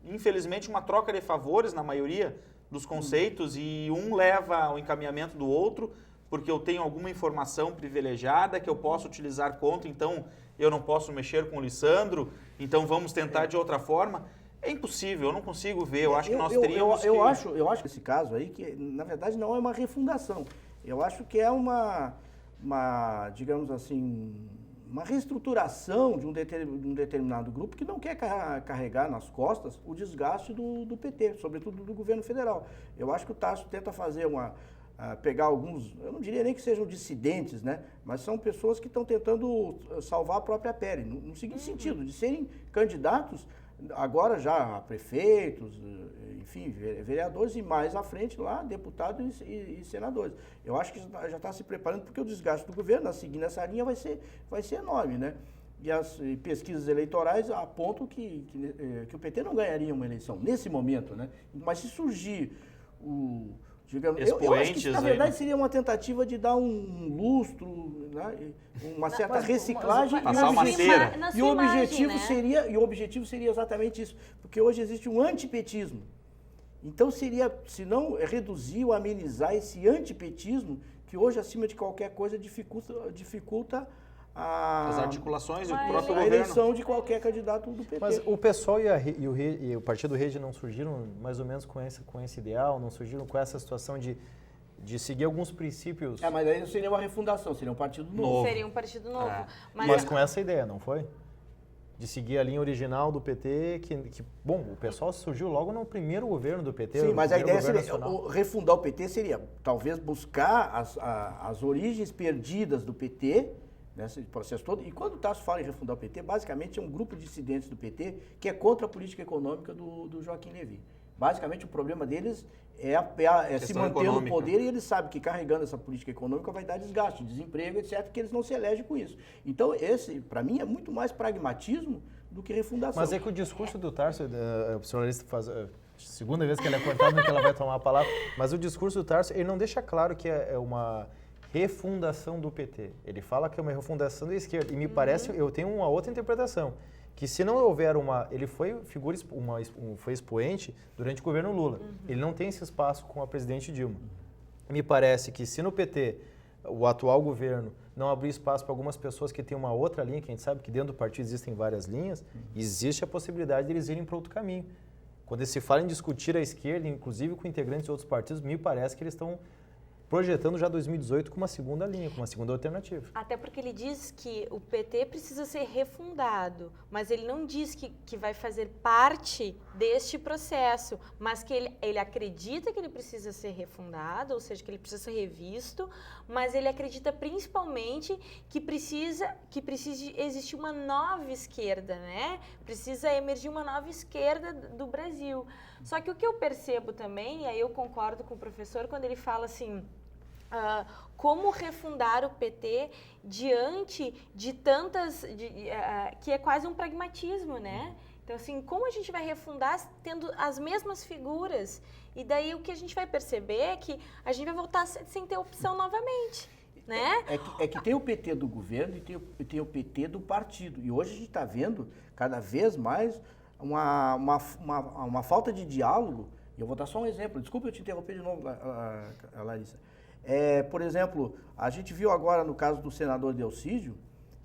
infelizmente uma troca de favores na maioria dos conceitos e um leva ao encaminhamento do outro, porque eu tenho alguma informação privilegiada que eu posso utilizar contra, então eu não posso mexer com o Lissandro, então vamos tentar de outra forma. É impossível, eu não consigo ver, eu acho que nós teríamos que...
Eu acho que esse caso aí, que na verdade não é uma refundação, eu acho que é uma digamos assim, uma reestruturação de um determinado grupo que não quer carregar nas costas o desgaste do PT, sobretudo do governo federal. Eu acho que o Tarso tenta fazer pegar alguns, eu não diria nem que sejam dissidentes, né? Mas são pessoas que estão tentando salvar a própria pele, no seguinte sentido, de serem candidatos agora já a prefeitos, enfim, vereadores e mais à frente lá, deputados e senadores. Eu acho que já está se preparando porque o desgaste do governo, seguindo essa linha, vai ser enorme, né? E as pesquisas eleitorais apontam que o PT não ganharia uma eleição nesse momento, né? Mas se surgir digamos, eu acho que, na verdade, seria uma tentativa de dar um lustro, né, uma certa reciclagem.
Passar uma cera.
E o objetivo seria exatamente isso, porque hoje existe um antipetismo. Então seria, se não reduzir ou amenizar esse antipetismo, que hoje, acima de qualquer coisa, dificulta
as articulações e o próprio
governo. A eleição de qualquer candidato do PT.
Mas o PSOL e o Partido Rede não surgiram mais ou menos com esse ideal, não surgiram com essa situação de seguir alguns princípios...
Mas aí não seria uma refundação, seria um partido novo.
Seria um partido novo.
Mas com essa ideia, não foi? de seguir a linha original do PT, bom, o pessoal surgiu logo no primeiro governo do PT.
Sim, mas a ideia seria, refundar o PT seria talvez buscar as origens perdidas do PT, nesse processo todo. E quando o Tasso fala em refundar o PT, basicamente é um grupo de dissidentes do PT que é contra a política econômica do Joaquim Levy. Basicamente o problema deles é se manter no poder, e eles sabem que carregando essa política econômica vai dar desgaste, desemprego, etc., que eles não se elegem com isso. Então esse, para mim, é muito mais pragmatismo do que refundação.
Mas é que o discurso do Tarso, o senhorista faz... segunda vez que ele é cortado, que ela vai tomar a palavra, mas o discurso do Tarso, ele não deixa claro que é uma refundação do PT. Ele fala que é uma refundação da esquerda. E me parece, eu tenho uma outra interpretação, que se não houver ele foi foi expoente durante o governo Lula. Ele não tem esse espaço com a presidente Dilma. Me parece que se no PT, o atual governo, não abrir espaço para algumas pessoas que têm uma outra linha, que a gente sabe que dentro do partido existem várias linhas, existe a possibilidade de eles irem para outro caminho. Quando se fala em discutir a esquerda, inclusive com integrantes de outros partidos, me parece que eles estão projetando já 2018 com uma segunda linha, com uma segunda alternativa.
Até porque ele diz que o PT precisa ser refundado, mas ele não diz que vai fazer parte deste processo, mas que ele acredita que ele precisa ser refundado, ou seja, que ele precisa ser revisto, mas ele acredita principalmente que precisa existir uma nova esquerda, né? Precisa emergir uma nova esquerda do Brasil. Só que o que eu percebo também, e aí eu concordo com o professor quando ele fala assim, como refundar o PT diante de tantas, que é quase um pragmatismo, né? Então, assim, como a gente vai refundar tendo as mesmas figuras? E daí o que a gente vai perceber é que a gente vai voltar sem ter opção novamente, né?
É que tem o PT do governo e tem o PT do partido. E hoje a gente está vendo cada vez mais uma falta de diálogo. E eu vou dar só um exemplo. Desculpa eu te interromper de novo, Larissa. Por exemplo, a gente viu agora no caso do senador Delcídio,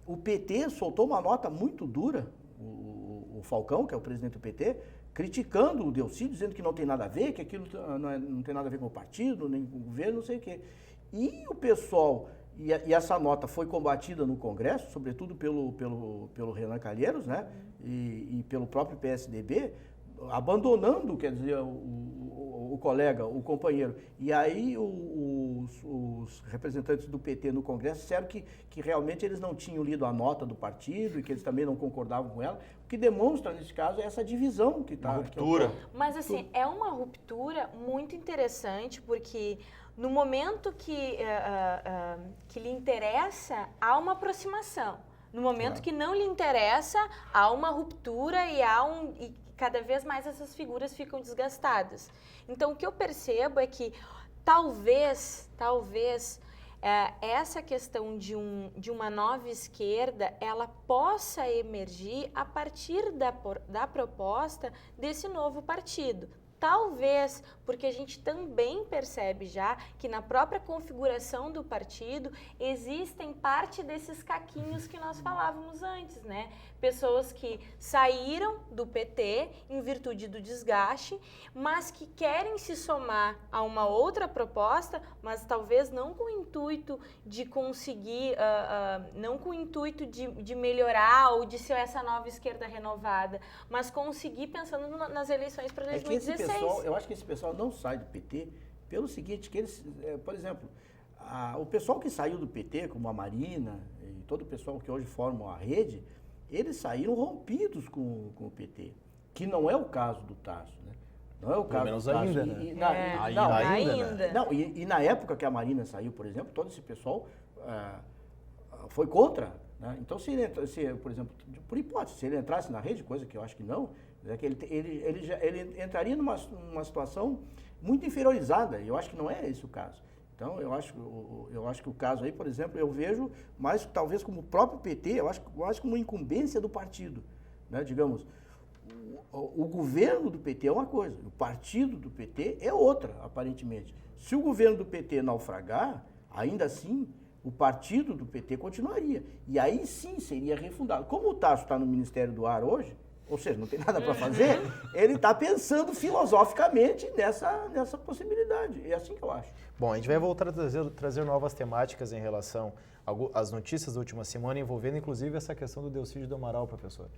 o PT soltou uma nota muito dura, o Falcão, que é o presidente do PT, criticando o Delcídio, dizendo que não tem nada a ver, que aquilo não tem nada a ver com o partido, nem com o governo, não sei o quê. E o pessoal, e essa nota foi combatida no Congresso, sobretudo pelo Renan Calheiros, né, e pelo próprio PSDB, abandonando, quer dizer, o colega, o companheiro. E aí os representantes do PT no Congresso disseram que realmente eles não tinham lido a nota do partido e que eles também não concordavam com ela, o que demonstra, nesse caso, essa divisão que está...
Uma ruptura.
Mas, assim, é uma ruptura muito interessante, porque no momento que lhe interessa, há uma aproximação. No momento que não lhe interessa, há uma ruptura e cada vez mais essas figuras ficam desgastadas. Então, o que eu percebo é que talvez essa questão de uma nova esquerda, ela possa emergir a partir da proposta desse novo partido. Talvez, porque a gente também percebe já que na própria configuração do partido existem parte desses caquinhos que nós falávamos antes, né? Pessoas que saíram do PT em virtude do desgaste, mas que querem se somar a uma outra proposta, mas talvez não com o intuito de conseguir, não com o intuito de melhorar ou de ser essa nova esquerda renovada, mas conseguir pensando nas eleições para 2016.
Eu acho que esse pessoal não sai do PT pelo seguinte, que eles, por exemplo, o pessoal que saiu do PT, como a Marina e todo o pessoal que hoje formam a rede, eles saíram rompidos com o PT, que não é o caso do Tasso, né? Não é o caso
menos
do Tasso.
ainda, né?
E na época que a Marina saiu, por exemplo, todo esse pessoal foi contra, né? Então, por exemplo, por hipótese, se ele entrasse na rede, coisa que eu acho que não, é que ele entraria numa situação muito inferiorizada, e eu acho que não é esse o caso. Então, eu acho que o caso aí, por exemplo, eu vejo mais talvez como o próprio PT, eu acho como incumbência do partido, né? Digamos, o governo do PT é uma coisa, o partido do PT é outra, aparentemente. Se o governo do PT naufragar, ainda assim, o partido do PT continuaria. E aí sim seria refundado. Como o Tasso está no Ministério do Ar hoje, ou seja, não tem nada para fazer, ele está pensando filosoficamente nessa possibilidade. É assim que eu acho.
Bom, a gente vai voltar a trazer novas temáticas em relação às notícias da última semana, envolvendo inclusive essa questão do Delcídio do Amaral, professor.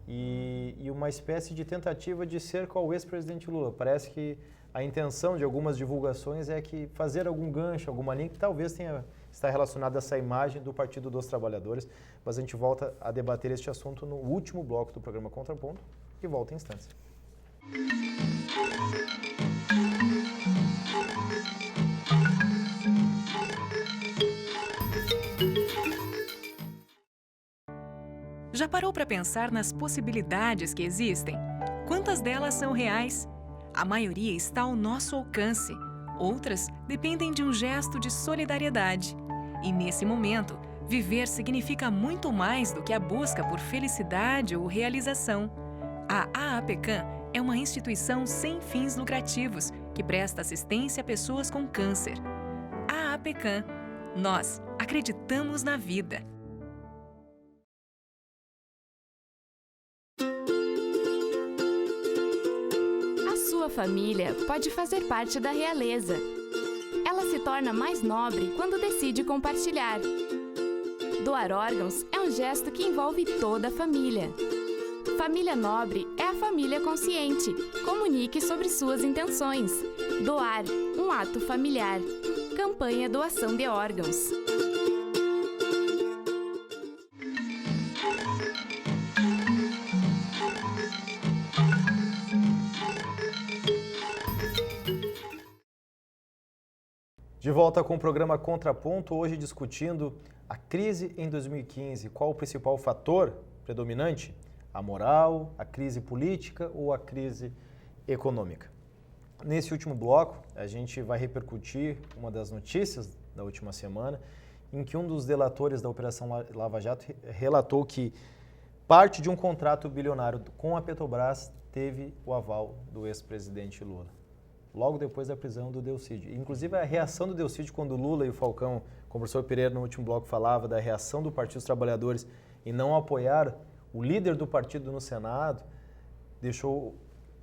e uma espécie de tentativa de cerco ao ex-presidente Lula. Parece que a intenção de algumas divulgações é que fazer algum gancho, alguma linha que talvez está relacionada a essa imagem do Partido dos Trabalhadores, mas a gente volta a debater este assunto no último bloco do programa Contraponto, que volta em instantes.
Já parou para pensar nas possibilidades que existem? Quantas delas são reais? A maioria está ao nosso alcance. Outras dependem de um gesto de solidariedade. E nesse momento, viver significa muito mais do que a busca por felicidade ou realização. A AAPCAM é uma instituição sem fins lucrativos que presta assistência a pessoas com câncer. AAPCAM. Nós acreditamos na vida.
A família pode fazer parte da realeza. Ela se torna mais nobre quando decide compartilhar. Doar órgãos é um gesto que envolve toda a família. Família nobre é a família consciente. Comunique sobre suas intenções. Doar, um ato familiar. Campanha Doação de Órgãos.
De volta com o programa Contraponto, hoje discutindo a crise em 2015. Qual o principal fator predominante? A moral, a crise política ou a crise econômica? Nesse último bloco, a gente vai repercutir uma das notícias da última semana, em que um dos delatores da Operação Lava Jato relatou que parte de um contrato bilionário com a Petrobras teve o aval do ex-presidente Lula, logo depois da prisão do Delcídio. Inclusive, a reação do Delcídio, quando o Lula e o Falcão, como o professor Pereira no último bloco falava da reação do Partido dos Trabalhadores em não apoiar o líder do partido no Senado, deixou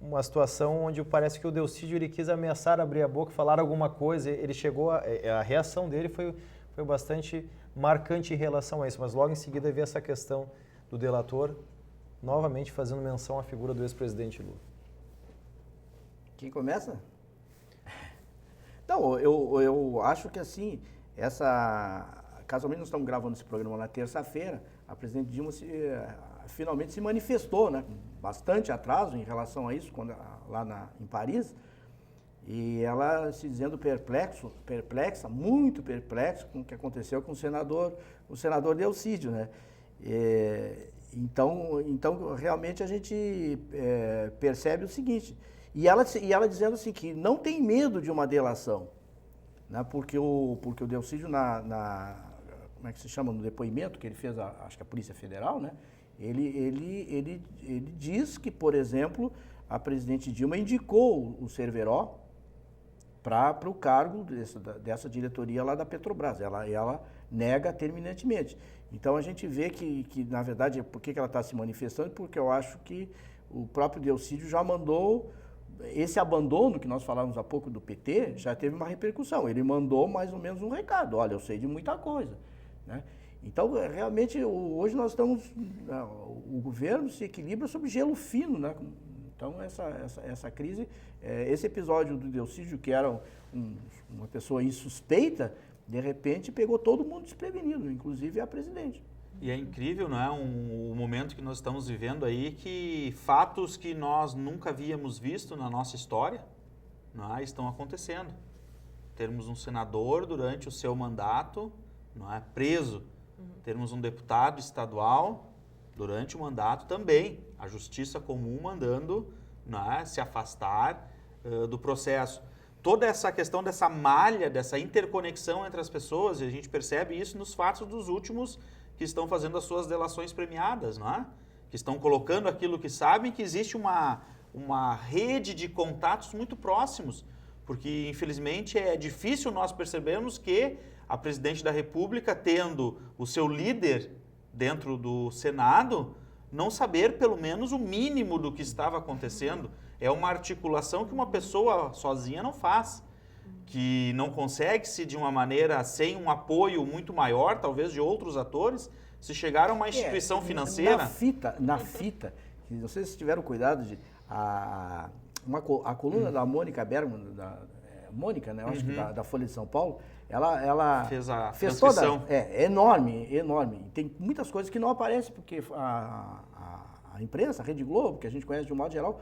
uma situação onde parece que o Delcídio ele quis ameaçar abrir a boca, falar alguma coisa, ele chegou, a reação dele foi bastante marcante em relação a isso, mas logo em seguida veio essa questão do delator, novamente fazendo menção à figura do ex-presidente Lula.
Quem começa? Então, eu acho que assim, casualmente nós estamos gravando esse programa na terça-feira, a presidente Dilma finalmente se manifestou, né, com bastante atraso em relação a isso, em Paris, e ela se dizendo perplexa, muito perplexa com o que aconteceu com o senador Delcídio, né? Então, realmente a gente percebe o seguinte. E ela dizendo assim que não tem medo de uma delação, né? Porque o Delcídio, como é que se chama, no depoimento que ele fez, acho que a Polícia Federal, né? Ele diz que, por exemplo, a presidente Dilma indicou o Cerveró para o cargo dessa diretoria lá da Petrobras. Ela nega terminantemente. Então a gente vê que na verdade, por que ela está se manifestando? Porque eu acho que o próprio Delcídio já mandou. Esse abandono que nós falávamos há pouco do PT já teve uma repercussão. Ele mandou mais ou menos um recado. Olha, eu sei de muita coisa, né? Então, realmente, hoje nós estamos... O governo se equilibra sobre gelo fino, né? Então, essa crise... Esse episódio do Delcídio, que era uma pessoa insuspeita, de repente pegou todo mundo desprevenido, inclusive a presidente.
E é incrível, não é? O momento que nós estamos vivendo aí, que fatos que nós nunca havíamos visto na nossa história, não é, estão acontecendo. Termos um senador durante o seu mandato, não é, preso. Termos um deputado estadual durante o mandato também. A Justiça Comum mandando, não é, se afastar do processo. Toda essa questão dessa malha, dessa interconexão entre as pessoas, e a gente percebe isso nos fatos dos últimos que estão fazendo as suas delações premiadas, não é? Que estão colocando aquilo que sabem, que existe uma rede de contatos muito próximos, porque infelizmente é difícil nós percebermos que a presidente da República, tendo o seu líder dentro do Senado, não saber pelo menos o mínimo do que estava acontecendo. É uma articulação que uma pessoa sozinha não faz, que não consegue-se de uma maneira sem um apoio muito maior, talvez de outros atores, se chegar a uma instituição financeira...
Na fita, não sei se tiveram cuidado de... A coluna da Mônica Bergman, Mônica, né? Eu acho que da Folha de São Paulo, ela
fez toda...
É enorme. Tem muitas coisas que não aparecem, porque a imprensa, a Rede Globo, que a gente conhece de um modo geral,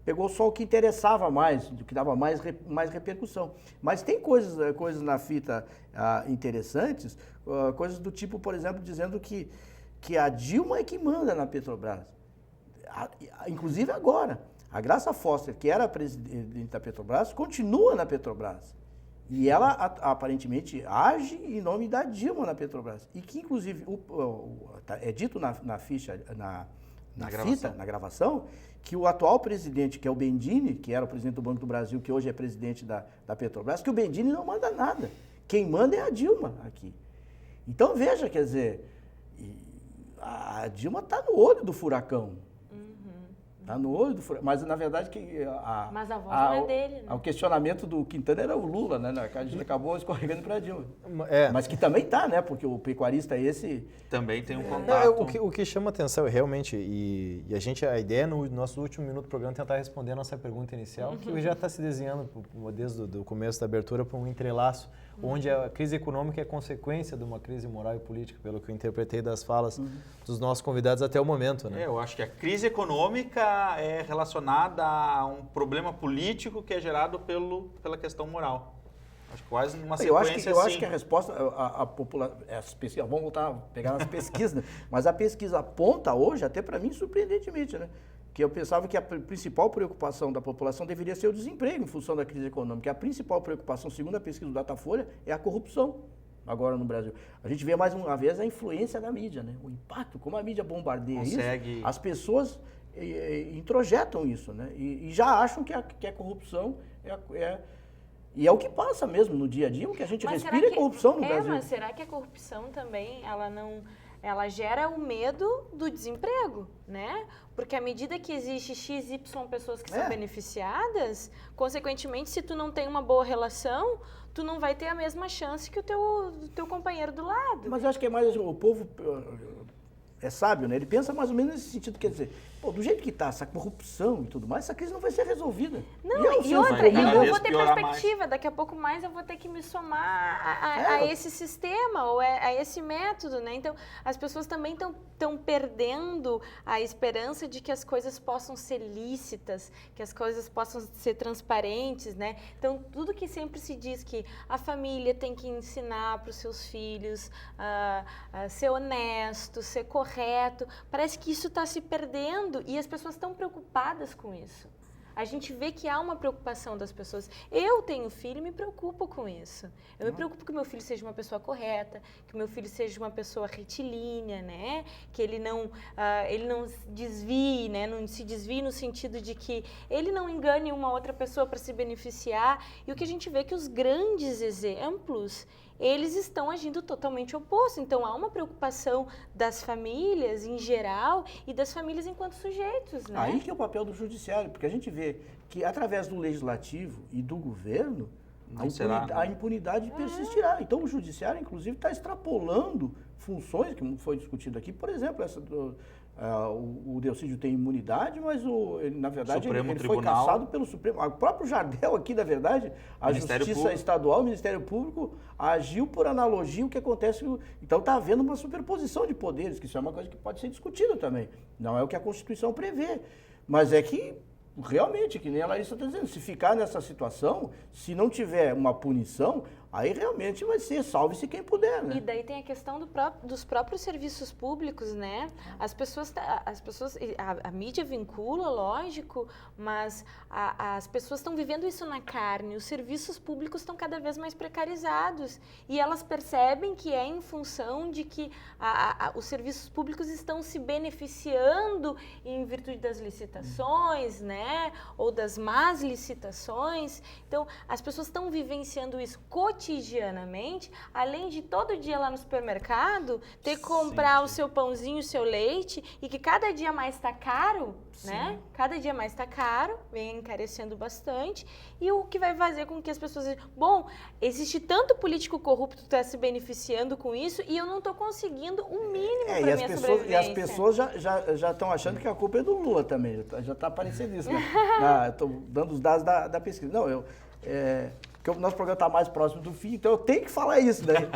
pegou só o que interessava mais, do que dava mais repercussão. Mas tem coisas na fita interessantes, coisas do tipo, por exemplo, dizendo que a Dilma é que manda na Petrobras. Inclusive agora. A Graça Foster, que era presidente da Petrobras, continua na Petrobras. E ela, aparentemente, age em nome da Dilma na Petrobras. E que, inclusive, é dito na ficha, na gravação, que o atual presidente, que é o Bendini, que era o presidente do Banco do Brasil, que hoje é presidente da Petrobras, que o Bendini não manda nada. Quem manda é a Dilma aqui. Então, veja, quer dizer, a Dilma está no olho do furacão. Está no olho do furacão. Mas, na verdade,
mas a voz não é dele, né?
O questionamento do Quintana era o Lula, né? A gente acabou escorregando para a Dilma. Mas que também está, né? Porque o pecuarista esse...
Também tem um contato.
O que chama atenção é realmente, e a ideia no nosso último minuto do programa é tentar responder a nossa pergunta inicial, que já está se desenhando desde o começo da abertura para um entrelaço, onde a crise econômica é consequência de uma crise moral e política, pelo que eu interpretei das falas dos nossos convidados até o momento, né?
Eu acho que a crise econômica é relacionada a um problema político que é gerado pela questão moral. Acho que quase numa sequência
eu acho que a resposta, a população, vamos voltar a pegar nas pesquisas, mas a pesquisa aponta hoje, até para mim, surpreendentemente, né? Que eu pensava que a principal preocupação da população deveria ser o desemprego em função da crise econômica. A principal preocupação, segundo a pesquisa do Datafolha, é a corrupção agora no Brasil. A gente vê mais uma vez a influência da mídia, né? O impacto, como a mídia bombardeia isso, as pessoas introjetam isso, né? E já acham que a corrupção e é o que passa mesmo no dia a dia, o que a gente respira é corrupção no Brasil.
Mas será que a corrupção também, ela gera o medo do desemprego, né? Porque à medida que existe XY pessoas que são beneficiadas, consequentemente, se tu não tem uma boa relação, tu não vai ter a mesma chance que o teu companheiro do lado.
Mas eu acho que é mais o povo é sábio, né? Ele pensa mais ou menos nesse sentido, quer dizer, do jeito que está, essa corrupção e tudo mais, essa crise não vai ser resolvida.
Não, e outra, eu vou ter perspectiva, mais. Daqui a pouco mais eu vou ter que me somar a esse sistema, ou a esse método, né? Então, as pessoas também estão perdendo a esperança de que as coisas possam ser lícitas, que as coisas possam ser transparentes, né? Então, tudo que sempre se diz que a família tem que ensinar para os seus filhos a ser honesto, ser correto, parece que isso está se perdendo e as pessoas estão preocupadas com isso. A gente vê que há uma preocupação das pessoas. Eu tenho filho e me preocupo com isso. Eu me preocupo que o meu filho seja uma pessoa correta, que o meu filho seja uma pessoa retilínea, né? Que ele não desvie, né? Não se desvie no sentido de que ele não engane uma outra pessoa para se beneficiar. E o que a gente vê é que os grandes exemplos, eles estão agindo totalmente oposto. Então, há uma preocupação das famílias em geral e das famílias enquanto sujeitos, né?
Aí que é o papel do judiciário, porque a gente vê que, através do legislativo e do governo, a impunidade persistirá. Então, o judiciário, inclusive, está extrapolando funções, que foi discutido aqui, por exemplo, o Delcídio tem imunidade, mas na verdade ele foi cassado pelo Supremo. O próprio Jardel aqui, na verdade, a Justiça Estadual, o Ministério Público, agiu por analogia o que acontece. Então está havendo uma superposição de poderes, que isso é uma coisa que pode ser discutida também. Não é o que a Constituição prevê, mas é que realmente, que nem a Larissa está dizendo, se ficar nessa situação, se não tiver uma punição, aí realmente vai ser salve-se quem puder, né?
E daí tem a questão dos próprios serviços públicos, né? A mídia vincula, lógico, mas as pessoas estão vivendo isso na carne. Os serviços públicos estão cada vez mais precarizados e elas percebem que é em função de que os serviços públicos estão se beneficiando em virtude das licitações, né? Ou das más licitações. Então, as pessoas estão vivenciando isso cotidianamente cotidianamente, além de todo dia lá no supermercado, ter que comprar o seu pãozinho, o seu leite, e que cada dia mais está caro, né? Cada dia mais está caro, vem encarecendo bastante, e o que vai fazer com que as pessoas dizem, bom, existe tanto político corrupto que está se beneficiando com isso e eu não estou conseguindo o mínimo para minha sobrevivência.
E as pessoas já estão achando que a culpa é do Lula também, já está aparecendo isso, né? Estou dando os dados da pesquisa. Não, porque o nosso programa está mais próximo do fim, então eu tenho que falar isso, né?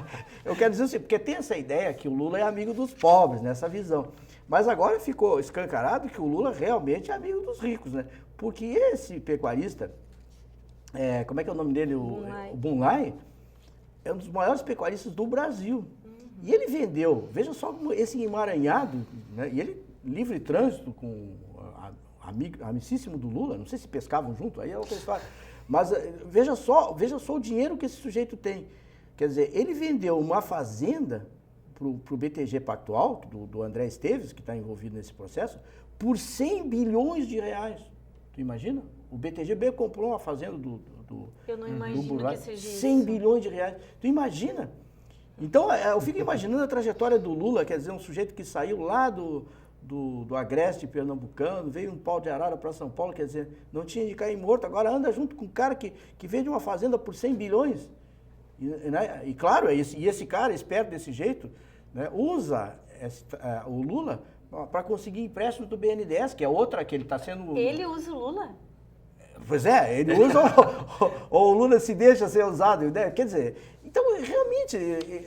Eu quero dizer assim, porque tem essa ideia que o Lula é amigo dos pobres, nessa visão. Mas agora ficou escancarado que o Lula realmente é amigo dos ricos, né? Porque esse pecuarista, como é que é o nome dele? O Bunlai, é um dos maiores pecuaristas do Brasil. E ele vendeu, veja só esse emaranhado, né? E ele, livre trânsito com amicíssimo do Lula, não sei se pescavam junto, aí é outra história. Mas veja só o dinheiro que esse sujeito tem. Quer dizer, ele vendeu uma fazenda para o BTG Pactual, do André Esteves, que está envolvido nesse processo, por 100 bilhões de reais. Tu imagina? O BTGB comprou uma fazenda do
Eu não imagino que seja isso.
100 bilhões de reais. Tu imagina? Então, eu fico imaginando a trajetória do Lula, quer dizer, um sujeito que saiu lá do agreste pernambucano, veio um pau de arara para São Paulo, quer dizer, não tinha de cair morto, agora anda junto com um cara que vende uma fazenda por 100 bilhões. E claro, esse cara, esperto desse jeito, né, usa o Lula para conseguir empréstimo do BNDES, que é outra que ele está sendo...
Ele usa o Lula?
Pois ele usa ou o Lula se deixa ser usado, né? Quer dizer, então realmente,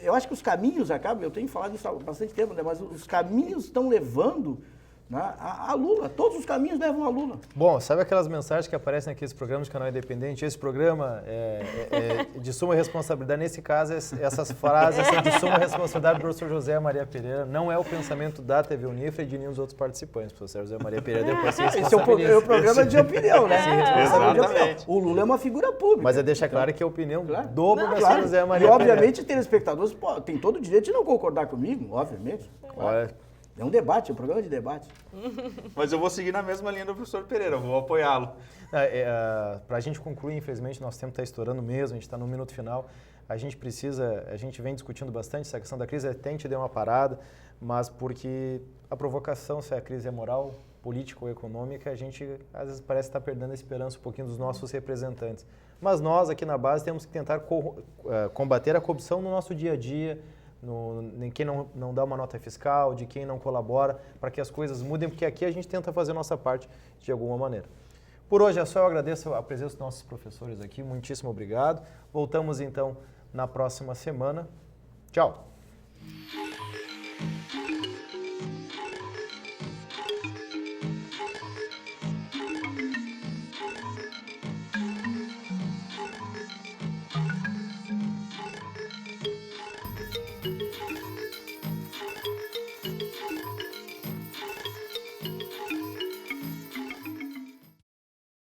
eu acho que os caminhos acabam, eu tenho falado isso há bastante tempo, né? Mas os caminhos estão levando, né, a Lula, todos os caminhos levam a Lula.
Bom, sabe aquelas mensagens que aparecem naqueles programas de canal independente? Esse programa é de suma responsabilidade, nesse caso, essas frases são de suma responsabilidade do professor José Maria Pereira, não é o pensamento da TV Unifra e de nenhum dos outros participantes. O professor José Maria Pereira depois se responsabiliza.
Esse é o programa de opinião, né?
Exatamente.
O Lula é uma figura pública.
Mas deixa claro que é a opinião do professor José Maria
Pereira. E, obviamente,
Pereira.
telespectadores têm todo o direito de não concordar comigo, obviamente. Claro. É um debate, é um programa de debate.
Mas eu vou seguir na mesma linha do professor Pereira, vou apoiá-lo.
Para a gente concluir, infelizmente, nosso tempo está estourando mesmo, a gente está no minuto final. A gente vem discutindo bastante essa questão da crise, até a gente deu uma parada, mas porque a provocação, se a crise é moral, política ou econômica, a gente às vezes parece estar perdendo a esperança um pouquinho dos nossos representantes. Mas nós aqui na base temos que tentar combater a corrupção no nosso dia a dia, em quem não dá uma nota fiscal, de quem não colabora, para que as coisas mudem, porque aqui a gente tenta fazer a nossa parte de alguma maneira. Por hoje é só, eu agradeço a presença dos nossos professores aqui, muitíssimo obrigado. Voltamos então na próxima semana. Tchau!